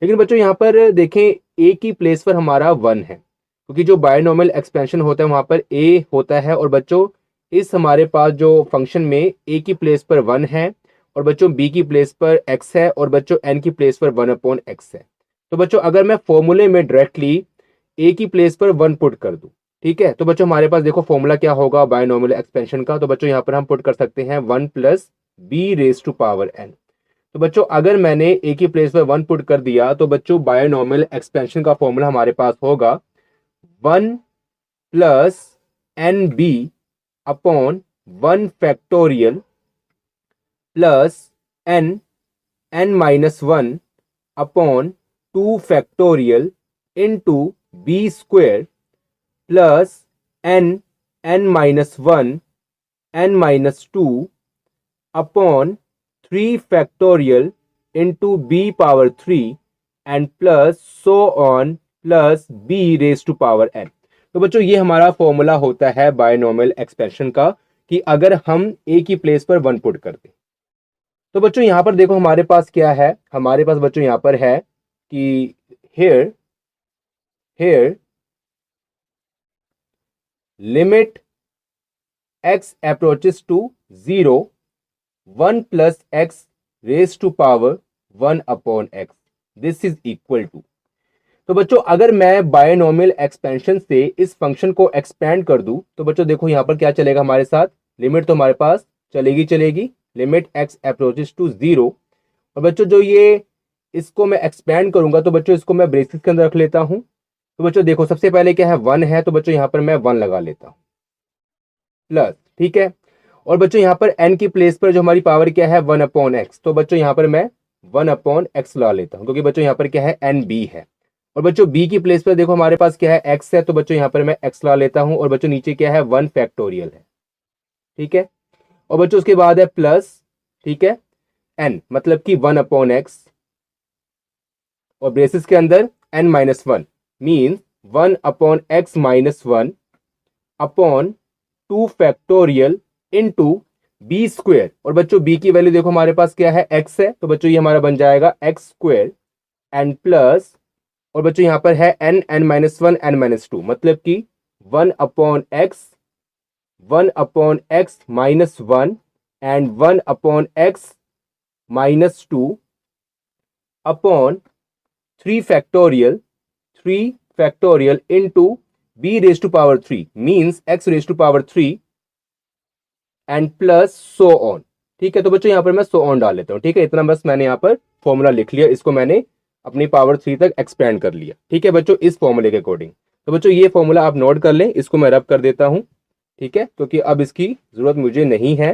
लेकिन बच्चों यहाँ पर देखें a की प्लेस पर हमारा 1 है, क्योंकि जो बायनोमियल एक्सपेंशन होता है वहां पर a होता है, और बच्चों इस हमारे पास जो फंक्शन में a की प्लेस पर 1 है, और बच्चों b की प्लेस पर x है, और बच्चों n की प्लेस पर 1 अपॉन x है। तो बच्चों अगर मैं फॉर्मूले में डायरेक्टली a की प्लेस पर 1 पुट कर दूं, ठीक है, तो बच्चों हमारे पास देखो फॉर्मूला क्या होगा बायनोमियल एक्सपेंशन का। तो बच्चों यहाँ पर हम पुट कर सकते हैं 1 plus b raise to power n। तो बच्चों अगर मैंने a की प्लेस पर 1 पुट कर दिया, तो बच्चों बायनोमियल एक्सपेंशन का फॉर्मूला हमारे पास होगा 1 plus n b upon 1 factorial plus n minus 1 upon 2 factorial into b square plus n minus 1 n minus 2 upon 3 factorial into b power 3 and plus so on plus b raise to power n। तो बच्चों ये हमारा फॉर्मूला होता है बायनोमियल एक्सपेंशन का, कि अगर हम a की प्लेस पर 1 पुट कर दें। तो बच्चों यहां पर देखो हमारे पास क्या है, हमारे पास बच्चों यहां पर है कि here limit x approaches to 0 1 plus x raise to power 1 upon x this is equal to. तो बच्चों अगर मैं बायनोमियल एक्सपेंशन से इस फंक्शन को एक्सपेंड कर दूं, तो बच्चों देखो यहां पर क्या चलेगा हमारे साथ, लिमिट तो हमारे पास चलेगी लिमिट x अप्रोचेस टू 0, और बच्चों जो ये इसको मैं एक्सपेंड करूंगा तो बच्चों इसको मैं ब्रेसेस के अंदर रख लेता हूं। तो बच्चों देखो सबसे पहले क्या है 1 है, तो बच्चों यहां पर मैं 1 लगा लेता हूं प्लस, ठीक है। और बच्चों यहां पर n की प्लेस पर जो हमारी पावर क्या है 1 अपॉन एक्स, तो बच्चों यहां पर मैं 1 अपॉन एक्स ला लेता हूँ, क्योंकि बच्चों यहाँ पर क्या है एन बी है। और बच्चों बी की प्लेस पर देखो हमारे पास क्या है एक्स है, तो बच्चों यहाँ पर मैं एक्स ला लेता हूँ। और बच्चों नीचे क्या है 1 फैक्टोरियल है, ठीक है। और बच्चों उसके बाद है प्लस, ठीक है, एन मतलब कि 1 अपॉन एक्स, और ब्रेसिस के अंदर n minus one, means 1 upon x minus one upon 2 factorial into b square. और बच्चों बी की वैल्यू देखो हमारे पास क्या है एक्स है, तो बच्चों ये हमारा बन जाएगा एक्स स्क्वेयर एंड प्लस, और बच्चों यहाँ पर है n, n minus one, n minus two, मतलब कि 1 upon x, 1 upon x minus one and 1 upon x minus two upon 3 factorial, 3 factorial into b raise to power 3 means x raise to power 3 and plus so on, ठीक है। तो बच्चों यहाँ पर मैं सो ऑन डाल लेता हूँ, ठीक है। इतना बस मैंने यहाँ पर फॉर्मूला लिख लिया, इसको मैंने अपनी पावर 3 तक एक्सपेंड कर लिया, ठीक है बच्चों, इस फॉर्मूले के अकॉर्डिंग। तो बच्चों ये फॉर्मूला आप नोट कर लें, इसको मैं रब कर देता हूँ, ठीक है, क्योंकि अब इसकी जरूरत मुझे नहीं है,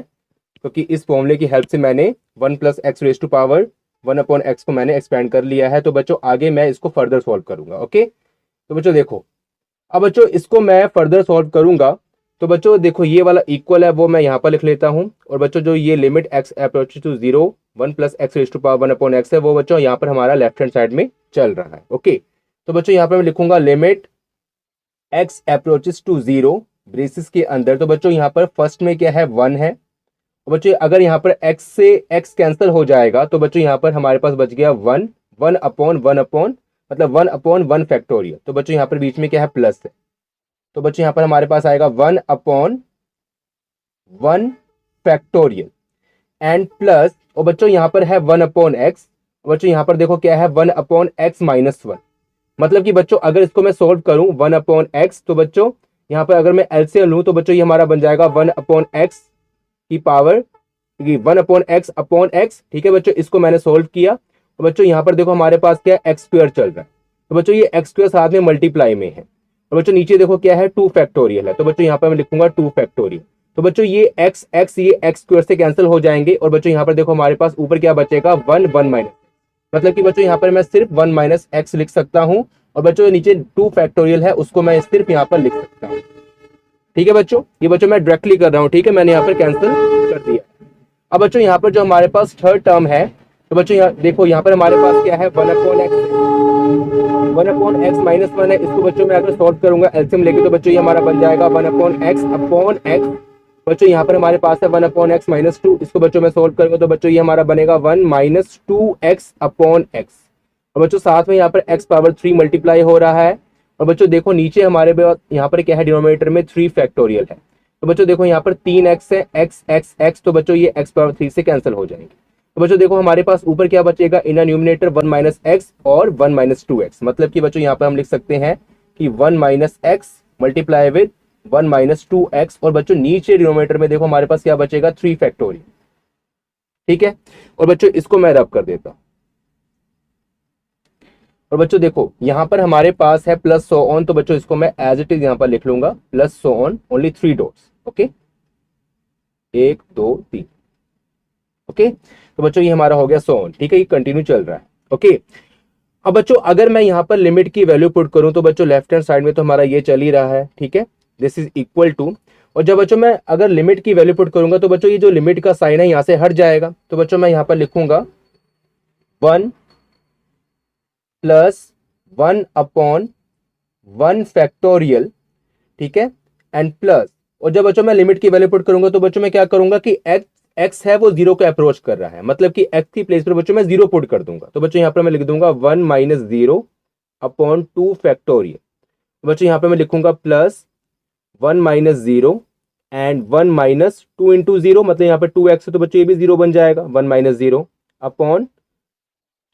क्योंकि इस फॉर्मूले की हेल्प से मैंने 1 plus x raise to power 1 upon x को मैंने एक्सपेंड कर लिया है। तो बच्चों आगे मैं इसको फर्दर सॉल्व करूंगा, ओके। तो बच्चों देखो, अब बच्चों इसको मैं फर्दर सॉल्व करूंगा, तो बच्चों देखो ये वाला इक्वल है वो मैं यहाँ पर लिख लेता हूँ। और बच्चों जो ये limit x approaches to 0 1 plus x raise to power 1 upon x है, वो बच्चों यहाँ पर हमारा लेफ्ट हैंड साइड में चल रहा है, ओके। तो बच्चों यहाँ पर मैं लिखूंगा limit x approaches to 0 braces के अंदर। तो बच्चों यहाँ पर फर्स्ट में क्या है 1 है, और बच्चों अगर यहाँ पर x से x कैंसिल हो जाएगा, तो बच्चों यहाँ पर हमारे पास बच गया 1, 1 अपॉन 1 अपॉन मतलब 1 अपॉन 1 फैक्टोरियल। तो बच्चों यहाँ पर बीच में क्या है प्लस है, तो बच्चों यहाँ पर हमारे पास आएगा 1 अपॉन 1 फैक्टोरियल एंड प्लस, और बच्चों यहाँ पर है 1 अपॉन एक्स। बच्चों यहाँ पर देखो क्या है 1 अपॉन एक्स माइनस वन, मतलब कि बच्चों अगर इसको मैं सोल्व करूं 1 अपॉन एक्स, तो बच्चों यहाँ पर अगर मैं एलसीएम लूं, तो बच्चों ये हमारा बन जाएगा 1 अपॉन एक्स की पावर 1 अपॉन एक्स, ठीक है बच्चों। इसको मैंने सोल्व किया, तो बच्चों यहाँ पर देखो हमारे पास क्या एक्स स्क्वायर चल रहा है, तो बच्चों ये एक्स स्क्वायर साथ में मल्टीप्लाई में है। और बच्चों नीचे देखो क्या है 2 फैक्टोरियल है, तो बच्चों यहाँ पर मैं लिखूंगा 2 फैक्टोरियल। तो बच्चों ये एक्स एक्स ये एक्स स्क्वायर से कैंसिल हो जाएंगे, और बच्चों यहाँ पर देखो हमारे पास ऊपर क्या बचेगा 1 1 माइनस, मतलब कि बच्चों यहाँ पर मैं सिर्फ 1 माइनस एक्स लिख सकता हूँ। और बच्चों नीचे 2 फैक्टोरियल है, उसको मैं सिर्फ यहाँ पर लिख सकता हूँ, ठीक है बच्चों। ये बच्चों मैं डायरेक्टली कर रहा हूँ, ठीक है, मैंने यहाँ पर कैंसिल कर दिया। अब बच्चों यहाँ पर जो हमारे पास थर्ड टर्म है, तो बच्चों यहाँ देखो यहाँ पर हमारे पास क्या है 1 upon x, 1 upon x minus one है। इसको बच्चों मैं अगर सॉल्व करूंगा एलसीएम लेके, तो बच्चों ये हमारा बन जाएगा 1 अपॉन एक्स। बच्चों यहाँ पर हमारे पास है 1 अपॉन एक्स माइनस टू, इसको बच्चों मैं सॉल्व करूंगा, तो बच्चों ये हमारा बनेगा 1 माइनस 2x अपॉन एक्स। और बच्चों साथ में यहाँ पर x पावर 3 मल्टीप्लाई हो रहा है। और बच्चों देखो नीचे हमारे यहाँ पर क्या है डिनोमिनेटर में 3 फैक्टोरियल है, तो बच्चों देखो यहाँ पर 3x है, x, तो बच्चों ये x पावर 3 से कैंसिल हो जाएंगे। तो बच्चों देखो हमारे पास ऊपर क्या बचेगा इन न्यूमिनेटर 1 माइनस एक्स और 1 माइनस 2x, मतलब कि बच्चों यहाँ पर हम लिख सकते हैं कि 1 minus x multiply with 1 minus 2x। और बच्चों नीचे डिनोमिनेटर में देखो हमारे पास क्या बचेगा 3 फैक्टोरियल, ठीक है। और बच्चों इसको मैं रब कर देता हूं, और बच्चों देखो यहाँ पर हमारे पास है प्लस सो ऑन, तो बच्चों इसको मैं एज इट इज यहाँ पर लिख लूंगा plus so on only 3 dots, okay 1 2 3, okay. तो बच्चों ये हमारा हो गया सो ऑन, ठीक है, ये कंटिन्यू चल रहा है, ओके। अब बच्चों अगर मैं यहाँ पर लिमिट की वैल्यू पुट करूं, तो बच्चों लेफ्ट हैंड साइड में तो हमारा ये चल ही रहा है, ठीक है, दिस इज इक्वल टू। और जब बच्चों मैं अगर लिमिट की वैल्यू पुट करूंगा, तो बच्चों ये जो लिमिट का साइन है यहाँ से हट जाएगा, तो बच्चों मैं यहाँ पर लिखूंगा 1 प्लस 1 अपॉन 1 फैक्टोरियल, ठीक है, एंड प्लस। और जब बच्चों मैं लिमिट की वैल्यू पुट करूंगा, तो बच्चों मैं क्या करूंगा कि एक्स है वो 0 को अप्रोच कर रहा है, मतलब कि एक्स की प्लेस पर बच्चों मैं 0 पुट कर दूंगा, तो बच्चों यहाँ पर मैं लिख दूंगा 1 माइनस 0 अपॉन 2 फैक्टोरियल। बच्चों यहाँ पे मैं लिखूंगा plus 1 minus 0 and 1 minus 2 into 0, मतलब यहाँ पर 2x है, तो बच्चों ये भी 0 बन जाएगा 1 minus 0 upon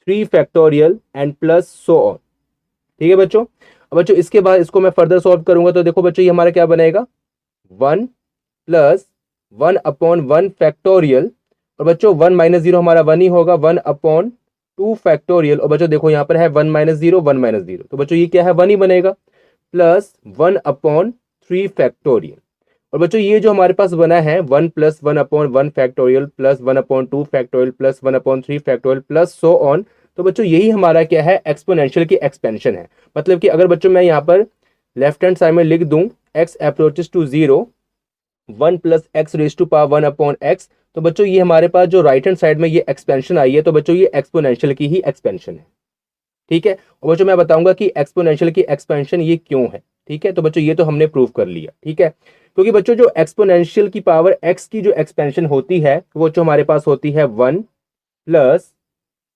3 factorial and plus so on, ठीक है बच्चों। अब बच्चों इसके बाद इसको मैं फर्दर सॉल्व करूंगा, तो देखो बच्चों ये हमारा क्या बनेगा 1 प्लस 1 अपॉन 1 फैक्टोरियल, और बच्चों 1 माइनस 0 हमारा 1 ही होगा 1 अपॉन 2 फैक्टोरियल। और बच्चों देखो यहाँ पर है 1 माइनस 0 1 माइनस 0, तो बच्चों ये क्या है 1 ही बनेगा प्लस 1 अपॉन 3 फैक्टोरियल। और बच्चों ये जो हमारे पास बना है 1 + 1/1 factorial plus 1/2 factorial plus 1/3 factorial plus so on, तो बच्चों यही हमारा क्या है, एक्सपोनेंशियल की एक्सपेंशन है। मतलब कि अगर बच्चों मैं यहाँ पर लेफ्ट हैंड साइड में लिख दूं x अप्रोचेस टू 0 1 + x⁻1/x, तो बच्चों ये हमारे पास जो राइट हैंड साइड में ये एक्सपेंशन आई है, तो बच्चों ये एक्सपोनेंशियल की ही एक्सपेंशन है। ठीक है, और बच्चों मैं बताऊंगा कि एक्सपोनेंशियल की एक्सपेंशन ये क्यों है। ठीक है, तो बच्चों ये तो हमने प्रूव कर लिया। ठीक है, क्योंकि बच्चों जो एक्सपोनेंशियल की पावर x की जो एक्सपेंशन होती है वो जो हमारे पास होती है 1 +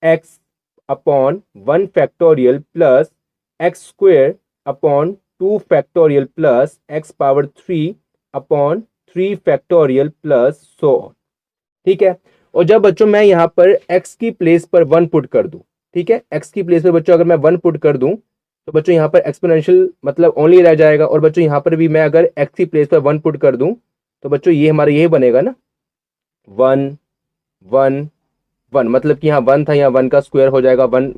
x/1 factorial plus x² 2 factorial plus x⁻3 factorial plus so on. ठीक है, और जब बच्चों मैं यहाँ पर x की प्लेस पर 1 पुट कर दूं, ठीक है, x की प्लेस पर बच्चों अगर मैं 1 पुट कर दूं तो बच्चों यहाँ पर एक्सपोनेंशियल मतलब ओनली रह जाएगा, और बच्चों यहाँ पर भी मैं अगर x की प्लेस पर 1 पुट कर दूं तो बच्चों ये हमारा यही बनेगा ना, 1 1 1, मतलब कि यहाँ 1 था, यहाँ 1 का स्क्वायर हो जाएगा 1,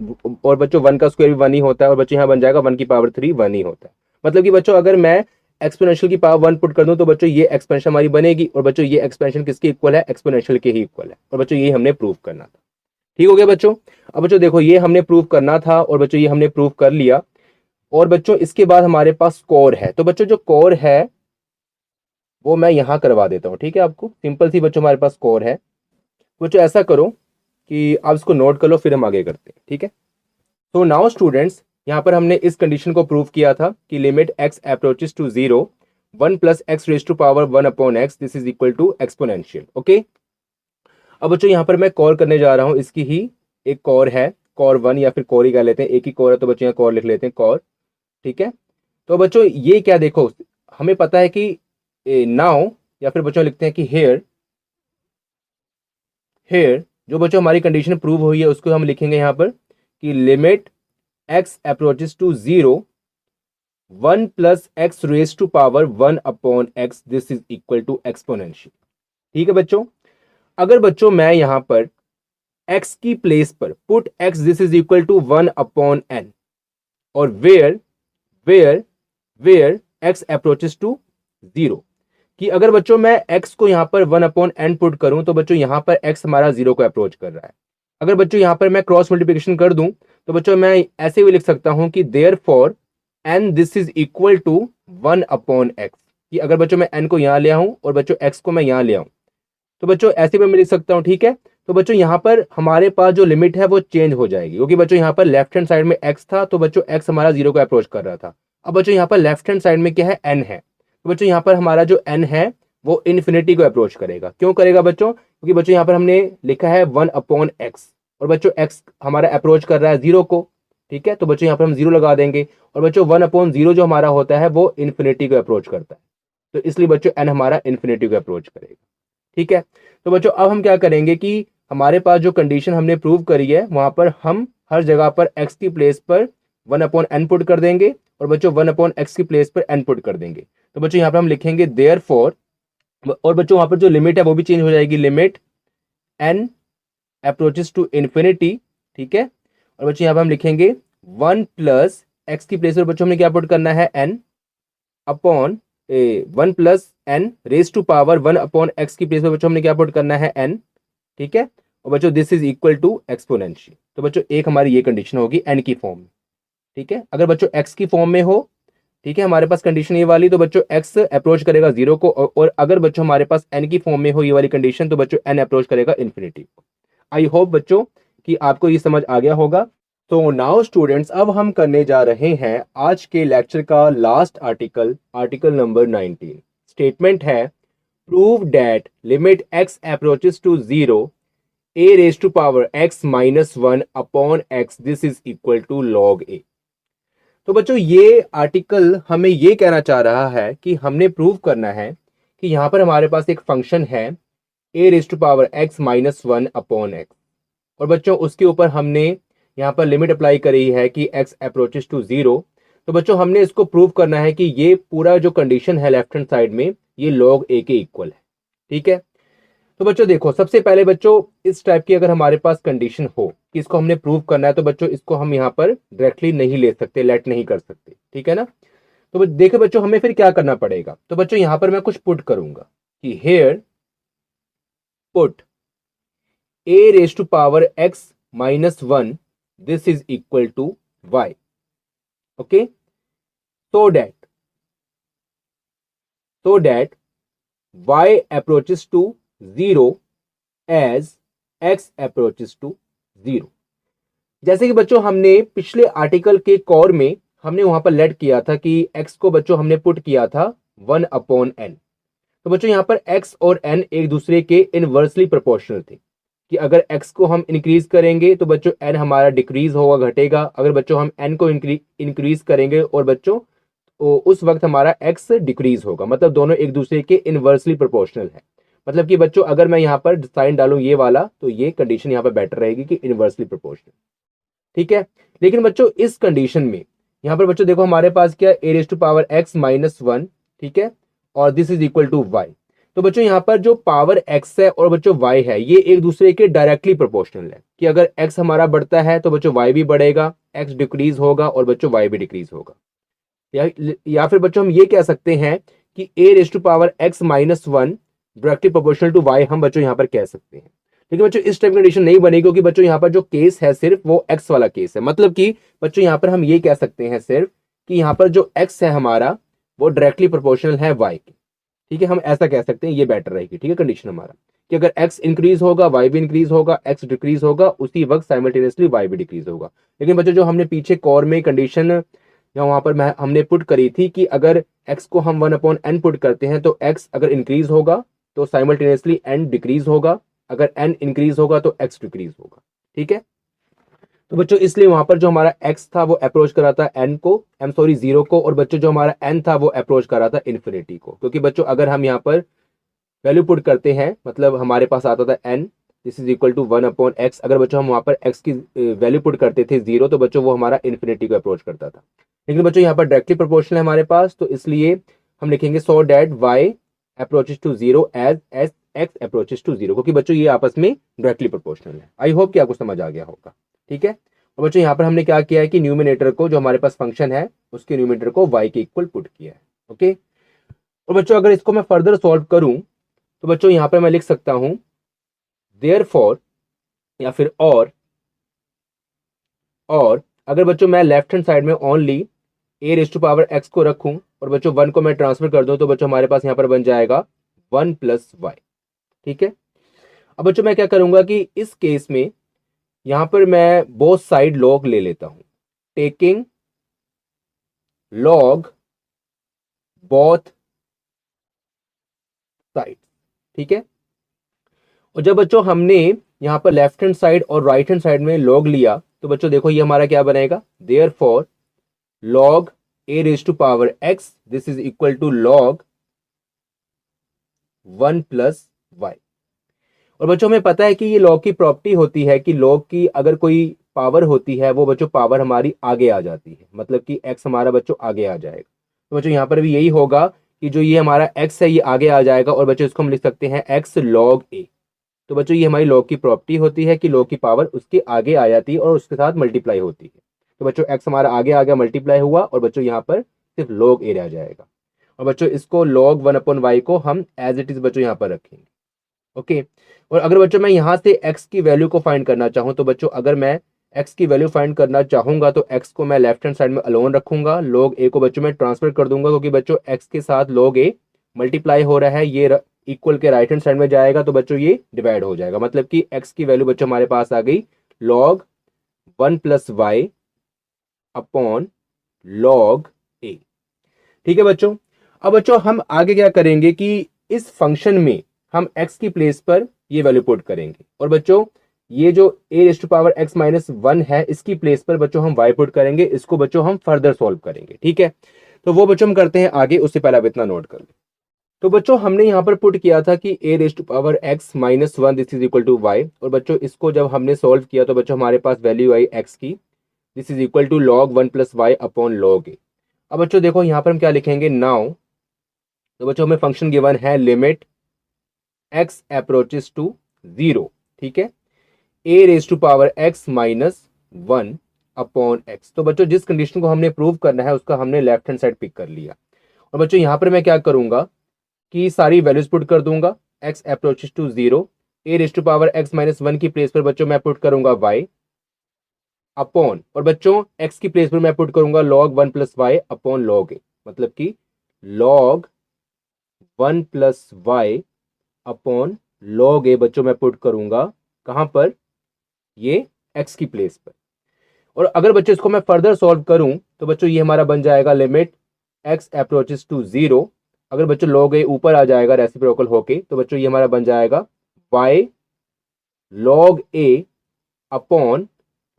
और बच्चों 1 का स्क्वायर भी 1 ही होता है, और बच्चों यहाँ बन जाएगा 1⁻3 1 ही होता है। मतलब कि बच्चों अगर मैं एक्सपोनेंशियल की पावर 1 पुट कर दूं तो बच्चों ये एक्सपेंशन हमारी बनेगी, और बच्चों ये एक्सपेंशन किसके इक्वल है, एक्सपोनेंशियल के ही इक्वल है। और बच्चों ये हमने प्रूव करना था। ठीक हो गया बच्चों। अब बच्चों देखो ये हमने प्रूव करना था, और बच्चों ये हमने प्रूव कर लिया। और बच्चों इसके बाद हमारे पास कोर है, तो बच्चों जो कोर है वो मैं यहाँ करवा देता हूँ। ठीक है, आपको सिंपल सी बच्चों हमारे पास कोर है। बच्चों ऐसा करो कि आप इसको नोट कर लो, फिर हम आगे करते हैं। ठीक है, तो नाउ स्टूडेंट्स यहाँ पर हमने इस कंडीशन को प्रूव किया था कि limit x approaches to 0 1 + x⁻1/x this is equal to exponential. Okay, अब बच्चों यहाँ पर मैं कॉल करने जा रहा हूँ, इसकी ही एक कॉर है, कॉर 1 या फिर कॉर ही कह लेते हैं, एक ही कॉर है तो बच्चों यहाँ कॉर लिख लेते हैं, कॉर। ठीक है, तो बच्चों ये क्या, देखो हमें पता है कि नाउ या फिर बच्चों लिखते हैं कि हेयर, हेयर जो बच्चों हमारी कंडीशन प्रूव हुई है उसको हम लिखेंगे यहाँ पर कि limit x approaches to 0 1 + x⁻1/x this is equal to exponential. ठीक है बच्चों, अगर बच्चों मैं यहाँ पर x की प्लेस पर put x this is equal to 1/n, और वेयर x अप्रोचेस टू 0, कि अगर बच्चों मैं x को यहाँ पर 1/n पुट करूं तो बच्चों यहाँ पर x हमारा 0 को अप्रोच कर रहा है। अगर बच्चों यहाँ पर मैं क्रॉस मल्टीप्लिकेशन कर दूं तो बच्चों मैं ऐसे भी लिख सकता हूं कि therefore n this is equal to 1/x, कि अगर बच्चों मैं n को यहाँ ले आऊं और बच्चों x को मैं यहाँ ले आऊं तो बच्चों ऐसे भी मैं लिख सकता हूं। ठीक है, तो बच्चों यहाँ पर हमारे पास जो लिमिट है वो चेंज हो जाएगी, क्योंकि बच्चों यहाँ पर लेफ्ट हैंड साइड में x था तो बच्चों x हमारा 0 को अप्रोच कर रहा था। अब बच्चों यहाँ पर लेफ्ट हैंड साइड में क्या है, n है, तो बच्चों यहाँ पर हमारा जो n है वो इन्फिनिटी को अप्रोच करेगा। क्यों करेगा बच्चों, क्योंकि बच्चों यहाँ पर हमने लिखा है 1/x, और बच्चों x हमारा अप्रोच कर रहा है 0 को। ठीक है, तो बच्चों यहाँ पर हम 0 लगा देंगे, और बच्चों 1/0 जो हमारा होता है वो इन्फिनिटी को अप्रोच करता है, तो इसलिए बच्चों n हमारा इन्फिनिटी को अप्रोच करेगा। ठीक है, तो बच्चों अब हम क्या करेंगे कि हमारे पास जो कंडीशन हमने प्रूव करी है वहां पर हम हर जगह पर x की प्लेस पर 1/n पुट कर देंगे, और बच्चों 1/x की प्लेस पर n पुट कर देंगे। तो बच्चों यहाँ पर हम लिखेंगे देयरफॉर, और बच्चों वहां पर जो लिमिट है वो भी चेंज हो जाएगी, limit n approaches to infinity. ठीक है, और बच्चों यहाँ पर हम लिखेंगे 1 + x की प्लेस पर बच्चों हमने क्या पुट करना है, n अपॉन 1 + n⁻1/x की प्लेस पर बच्चों हमने क्या पुट करना है, n। ठीक है, और बच्चों this is equal to exponential. तो बच्चों एक हमारी ये कंडीशन होगी n की फॉर्म में। ठीक है, अगर बच्चों x की फॉर्म में हो, ठीक है, हमारे पास कंडीशन ये वाली, तो बच्चों x अप्रोच करेगा 0 को, और अगर बच्चों हमारे पास n की फॉर्म में हो ये वाली कंडीशन तो बच्चों n अप्रोच करेगा इन्फिनिटी को। आई होप बच्चों कि आपको ये समझ आ गया होगा। तो नाउ स्टूडेंट्स अब हम करने जा रहे हैं आज के लेक्चर का last article, article number 19। Statement है prove that limit x approaches to 0 a⁻x-1/x this is equal to log a। तो बच्चों ये आर्टिकल हमें ये कहना चाह रहा है कि हमने प्रूव करना है कि यहाँ पर हमारे पास एक फंक्शन है a⁻x-1/x, और बच्चों उसके ऊपर हमने यहाँ पर लिमिट अप्लाई करी है कि x अप्रोचेस टू 0। तो बच्चों हमने इसको प्रूव करना है कि ये पूरा जो कंडीशन है लेफ्ट हैंड साइड में ये log a के इक्वल है। ठीक है, तो बच्चों देखो सबसे पहले बच्चों इस टाइप की अगर हमारे पास कंडीशन हो कि इसको हमने प्रूव करना है तो बच्चों इसको हम यहाँ पर डायरेक्टली नहीं ले सकते, लेट नहीं कर सकते। ठीक है ना, तो देखो बच्चों हमें फिर क्या करना पड़ेगा, तो बच्चों यहां पर मैं कुछ पुट करूंगा कि here put a raised to power x minus 1, this is equal to y. Okay, so that y approaches to 0 as x approaches to 0. जैसे कि बच्चों हमने पिछले आर्टिकल के कोर में हमने वहां पर लेट किया था कि x को बच्चों हमने पुट किया था 1/n। तो बच्चों यहां पर x और n एक दूसरे के इनवर्सली प्रोपोर्शनल थे कि अगर x को हम इंक्रीज करेंगे तो बच्चों n हमारा डिक्रीज होगा, घटेगा। अगर बच्चों हम n को इंक्रीज करेंगे और बच्चों उस वक्त हमारा x डिक्रीज होगा। मतलब दोनों एक दूसरे के इनवर्सली प्रोपोर्शनल है। मतलब कि बच्चों अगर मैं यहाँ पर साइन डालूं ये वाला, तो ये कंडीशन यहाँ पर बेटर रहेगी कि इनवर्सली प्रोपोर्शनल। ठीक है, लेकिन बच्चों इस कंडीशन में यहाँ पर बच्चों देखो हमारे पास क्या a raise to power x minus 1, ठीक है, और this is equal to y। तो बच्चों यहाँ पर जो पावर x है और बच्चों y है ये एक दूसरे के डायरेक्टली प्रोपोर्शनल है कि अगर x हमारा बढ़ता है तो बच्चों y भी बढ़ेगा, x डिक्रीज होगा और बच्चों y भी डिक्रीज होगा। या फिर बच्चों हम ये कह सकते हैं कि a raise to power x minus 1 directly proportional to y हम बच्चों यहाँ पर कह सकते हैं। लेकिन बच्चों इस टाइप कंडीशन नहीं बनेगी क्योंकि बच्चों यहाँ पर जो केस है सिर्फ वो x वाला केस है। मतलब कि बच्चों यहाँ पर हम ये कह सकते हैं सिर्फ कि यहाँ पर जो x है हमारा वो डायरेक्टली प्रोपोर्शनल है y के। ठीक है, हम ऐसा कह सकते हैं, ये बेटर रहेगी। ठीक है, कंडीशन हमारा कि अगर x इंक्रीज होगा y भी इंक्रीज होगा, x डिक्रीज होगा, उसी वक्त साइमल्टेनियसली y भी डिक्रीज होगा। लेकिन बच्चों जो हमने पीछे कोर में कंडीशन या वहां पर हमने पुट करी थी कि अगर x को हम 1/n पुट करते हैं तो x अगर इंक्रीज होगा तो साइमल्टेनियसली n डिक्रीज होगा, अगर n इंक्रीज होगा तो x डिक्रीज होगा। ठीक है, तो बच्चों इसलिए वहां पर जो हमारा x था वो अप्रोच कर रहा था n को, जीरो को, और बच्चों जो हमारा n था वो अप्रोच कर रहा था इन्फिनिटी को। क्योंकि बच्चों अगर हम यहाँ पर वैल्यू पुट करते हैं, मतलब हमारे पास आता था n, this is equal to 1/x। अगर बच्चों हम वहां पर x की वैल्यू पुट करते थे 0 तो बच्चों वो हमारा इन्फिनिटी को अप्रोच करता था। लेकिन बच्चों यहाँ पर डायरेक्टली प्रोपोर्शनल है हमारे पास, तो इसलिए हम लिखेंगे so that y approaches to 0 as x approaches to 0, क्योंकि बच्चों ये आपस में डायरेक्टली प्रोपोर्शनल है। आई होप कि आपको समझ आ गया होगा। ठीक है, और बच्चों यहाँ पर हमने क्या किया है कि न्यूमिनेटर को जो हमारे पास फंक्शन है उसके न्यूमिनेटर को y के इक्वल पुट किया है। ओके, और बच्चों अगर इसको मैं फर्दर सॉल्व करूं तो बच्चों यहाँ पर मैं लिख सकता हूं देयरफॉर या फिर और अगर बच्चों मैं लेफ्ट हैंड साइड में only a raise to power x को रखूं और बच्चों 1 को मैं ट्रांसफर कर दूं तो बच्चों हमारे पास यहाँ पर बन जाएगा 1 प्लस y। ठीक है, अब बच्चों मैं क्या करूंगा कि इस केस में यहां पर मैं बोथ साइड लॉग ले लेता हूं, टेकिंग लॉग बोथ साइड। ठीक है, और जब बच्चों हमने यहां पर लेफ्ट हैंड साइड और राइट हैंड साइड में लॉग लिया तो बच्चों देखो ये हमारा क्या बनेगा, therefore log a raise to power x this is equal to log 1 plus y। और बच्चों हमें पता है कि ये log की प्रॉपर्टी होती है कि log की अगर कोई पावर होती है वो बच्चों पावर हमारी आगे आ जाती है, मतलब कि x हमारा बच्चों आगे आ जाएगा। तो बच्चों यहाँ पर भी यही होगा कि जो ये हमारा x है ये आगे आ जाएगा और बच्चों इसको हम लिख सकते हैं x log a। तो बच्चों ये हमारी log की प्रॉपर्टी होती है कि log की पावर उसके आगे आ जाती है और उसके साथ मल्टीप्लाई होती है। तो बच्चों x हमारा आगे आ गया, मल्टीप्लाई हुआ और बच्चों यहाँ पर सिर्फ log a रह जाएगा। और बच्चों इसको log 1/y को हम एज इट इज बच्चों यहाँ पर रखेंगे। ओके, और अगर बच्चों मैं यहाँ से x की वैल्यू को फाइंड करना चाहूँ तो बच्चों अगर मैं x की वैल्यू फाइंड करना चाहूंगा तो x को मैं लेफ्ट हैंड साइड में अलोन रखूंगा, log a को बच्चों मैं ट्रांसफर कर दूंगा क्योंकि बच्चों x के साथ log a मल्टीप्लाई हो रहा है, ये इक्वल के राइट हैंड साइड में जाएगा तो बच्चों ये डिवाइड हो जाएगा। मतलब कि x की वैल्यू बच्चों हमारे पास आ गई log 1 plus y upon log a। ठीक है बच्चों, अब बच्चों हम आगे क्या करेंगे कि इस फंक्शन में हम x की प्लेस पर ये वैल्यू पुट करेंगे और बच्चों ये जो a raise to power x minus 1 है इसकी प्लेस पर बच्चों हम y पुट करेंगे, इसको बच्चों हम फर्दर सॉल्व करेंगे। ठीक है, तो वो बच्चों हम करते हैं आगे, उससे पहले आप इतना नोट कर लें। तो बच्चों हमने यहाँ पर पुट किया था कि a raise to power x minus 1 this is equal to y, और बच्चों इसको जब हमने सॉल्व किया तो बच्चों हमारे पास वैल्यू आई x की, this is equal to log 1 plus y upon log a। अब बच्चों देखो यहाँ पर हम क्या लिखेंगे नाउ, तो बच्चों हमें फंक्शन गिवन है लिमिट x अप्रोचेस टू 0। ठीक है, a raise to power x minus 1 upon x. तो बच्चों जिस कंडीशन को हमने प्रूव करना है उसका हमने लेफ्ट हैंड साइड पिक कर लिया। और बच्चों यहाँ पर मैं क्या करूंगा कि सारी वैल्यूज पुट कर दूंगा। x approaches to 0, a raise to power x minus 1 की प्लेस पर बच्चों मैं पुट करूंगा y अपॉन, और बच्चों x की प्लेस पर मैं पुट करूंगा log 1 plus y upon log a, मतलब कि log 1 plus y upon log a बच्चों मैं पुट करूंगा कहां पर, ये x की प्लेस पर। और अगर बच्चों इसको मैं फर्दर सॉल्व करूं तो बच्चों ये हमारा बन जाएगा लिमिट x अप्रोचेस टू 0। अगर बच्चों log a ऊपर आ जाएगा रेसिप्रोकल होके तो बच्चों ये हमारा बन जाएगा y log a upon